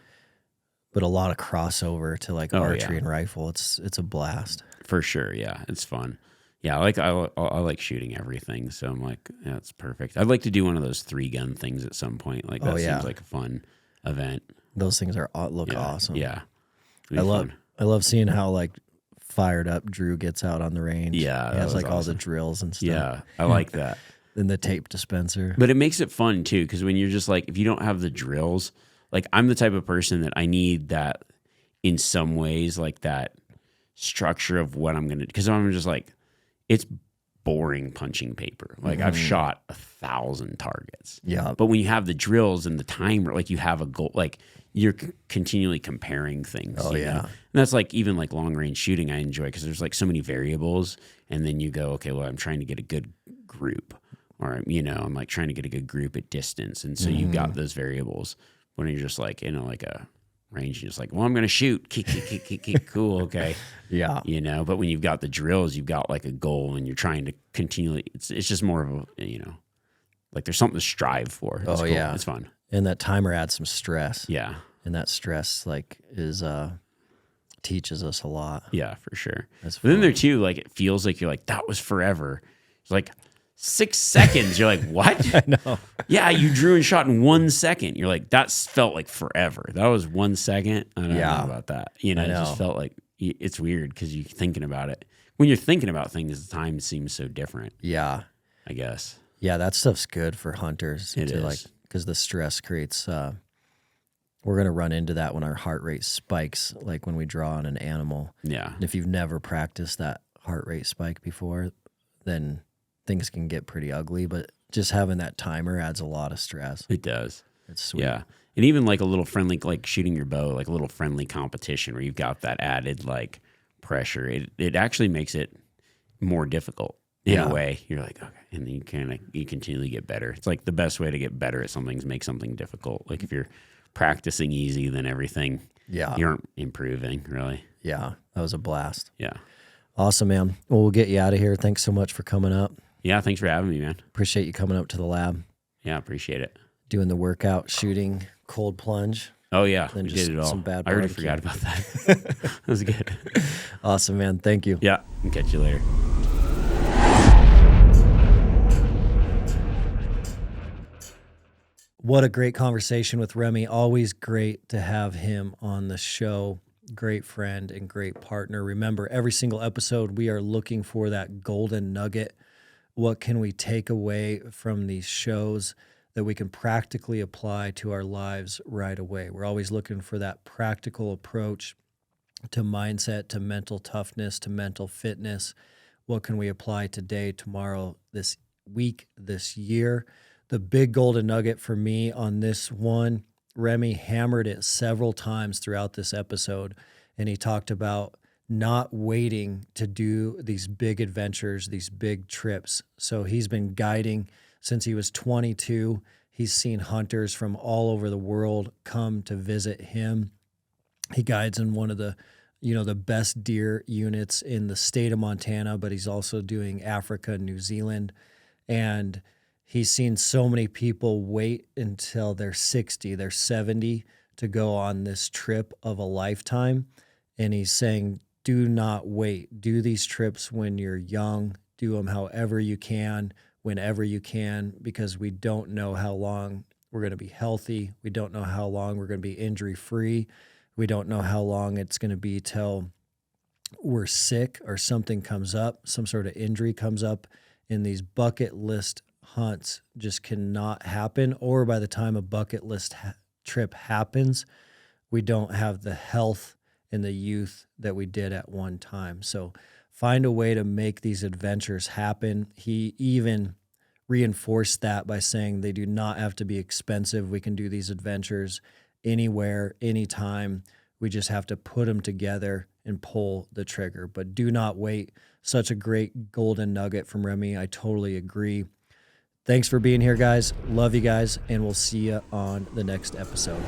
S2: but a lot of crossover to like archery and rifle. It's a blast
S1: for sure. Yeah, it's fun. Yeah, I like shooting everything, so I'm like, yeah, it's perfect. I'd like to do one of those 3-gun things at some point. Like that seems like a fun event.
S2: Those things look awesome.
S1: Yeah,
S2: I love seeing how like fired up Drew gets out on the range.
S1: Yeah,
S2: he has like awesome. All the drills and stuff.
S1: Yeah, I like that.
S2: Then the tape dispenser.
S1: But it makes it fun too, because when you're just like, if you don't have the drills, like I'm the type of person that I need that in some ways, like that structure of what I'm gonna. Because I'm just like, it's boring punching paper. Like I've shot 1,000 targets.
S2: Yeah.
S1: But when you have the drills and the timer, like you have a goal, like you're continually comparing things.
S2: Oh yeah.
S1: And that's like, even like long range shooting I enjoy because there's like so many variables. And then you go, okay, well, I'm trying to get a good group. or, you know, I'm like trying to get a good group at distance. And so you've got those variables when you're just like, you know, like a range, you're just like, well, I'm going to shoot. Kick. Cool. Okay.
S2: Yeah.
S1: You know, but when you've got the drills, you've got like a goal and you're trying to continually, it's just more of a, you know, like there's something to strive for. It's cool.
S2: Yeah.
S1: It's fun.
S2: And that timer adds some stress.
S1: Yeah.
S2: And that stress like is, teaches us a lot.
S1: Yeah, for sure.
S2: That's
S1: but then
S2: fun.
S1: there too, like it feels like you're like, that was forever. It's like 6 seconds. You're like, what?
S2: I know.
S1: Yeah, you drew and shot in 1 second. You're like, that felt like forever. That was 1 second. I don't know about that. You know, it just felt like, it's weird because you're thinking about it. When you're thinking about things, the time seems so different.
S2: Yeah.
S1: I guess.
S2: Yeah, that stuff's good for hunters.
S1: It is.
S2: Like, because the stress creates, we're going to run into that when our heart rate spikes, like when we draw on an animal.
S1: Yeah.
S2: And if you've never practiced that heart rate spike before, then things can get pretty ugly. But just having that timer adds a lot of stress.
S1: It does.
S2: It's sweet.
S1: Yeah. And even like a little friendly, like shooting your bow, like a little friendly competition where you've got that added like pressure, it actually makes it more difficult in a way. You're like, okay. And then you continually get better. It's like the best way to get better at something is make something difficult. Like if you're practicing easy, then everything, you aren't improving really.
S2: Yeah. That was a blast.
S1: Yeah.
S2: Awesome, man. Well, we'll get you out of here. Thanks so much for coming up.
S1: Yeah. Thanks for having me, man.
S2: Appreciate you coming up to the lab.
S1: Yeah. Appreciate it.
S2: Doing the workout, shooting, cold plunge.
S1: Oh yeah.
S2: Then
S1: We
S2: just
S1: did it all.
S2: some bad
S1: I already
S2: barbecue.
S1: forgot about that. That was good.
S2: Awesome, man. Thank you.
S1: Yeah. I'll catch you later.
S2: What a great conversation with Remi. Always great to have him on the show. Great friend and great partner. Remember, every single episode, we are looking for that golden nugget. What can we take away from these shows that we can practically apply to our lives right away? We're always looking for that practical approach to mindset, to mental toughness, to mental fitness. What can we apply today, tomorrow, this week, this year? The big golden nugget for me on this one, Remi hammered it several times throughout this episode, and he talked about not waiting to do these big adventures, these big trips. So he's been guiding since he was 22. He's seen hunters from all over the world come to visit him. He guides in one of the, the best deer units in the state of Montana, but he's also doing Africa, New Zealand, and he's seen so many people wait until they're 60, they're 70 to go on this trip of a lifetime. And he's saying, do not wait. Do these trips when you're young. Do them however you can, whenever you can, because we don't know how long we're going to be healthy. We don't know how long we're going to be injury-free. We don't know how long it's going to be till we're sick or something comes up, some sort of injury comes up. In these bucket list hunts just cannot happen, or by the time a bucket list trip happens, we don't have the health and the youth that we did at one time. So find a way to make these adventures happen. He even reinforced that by saying they do not have to be expensive. We can do these adventures anywhere, anytime. We just have to put them together and pull the trigger. But do not wait. Such a great golden nugget from Remi. I totally agree. Thanks for being here, guys. Love you guys, and we'll see you on the next episode.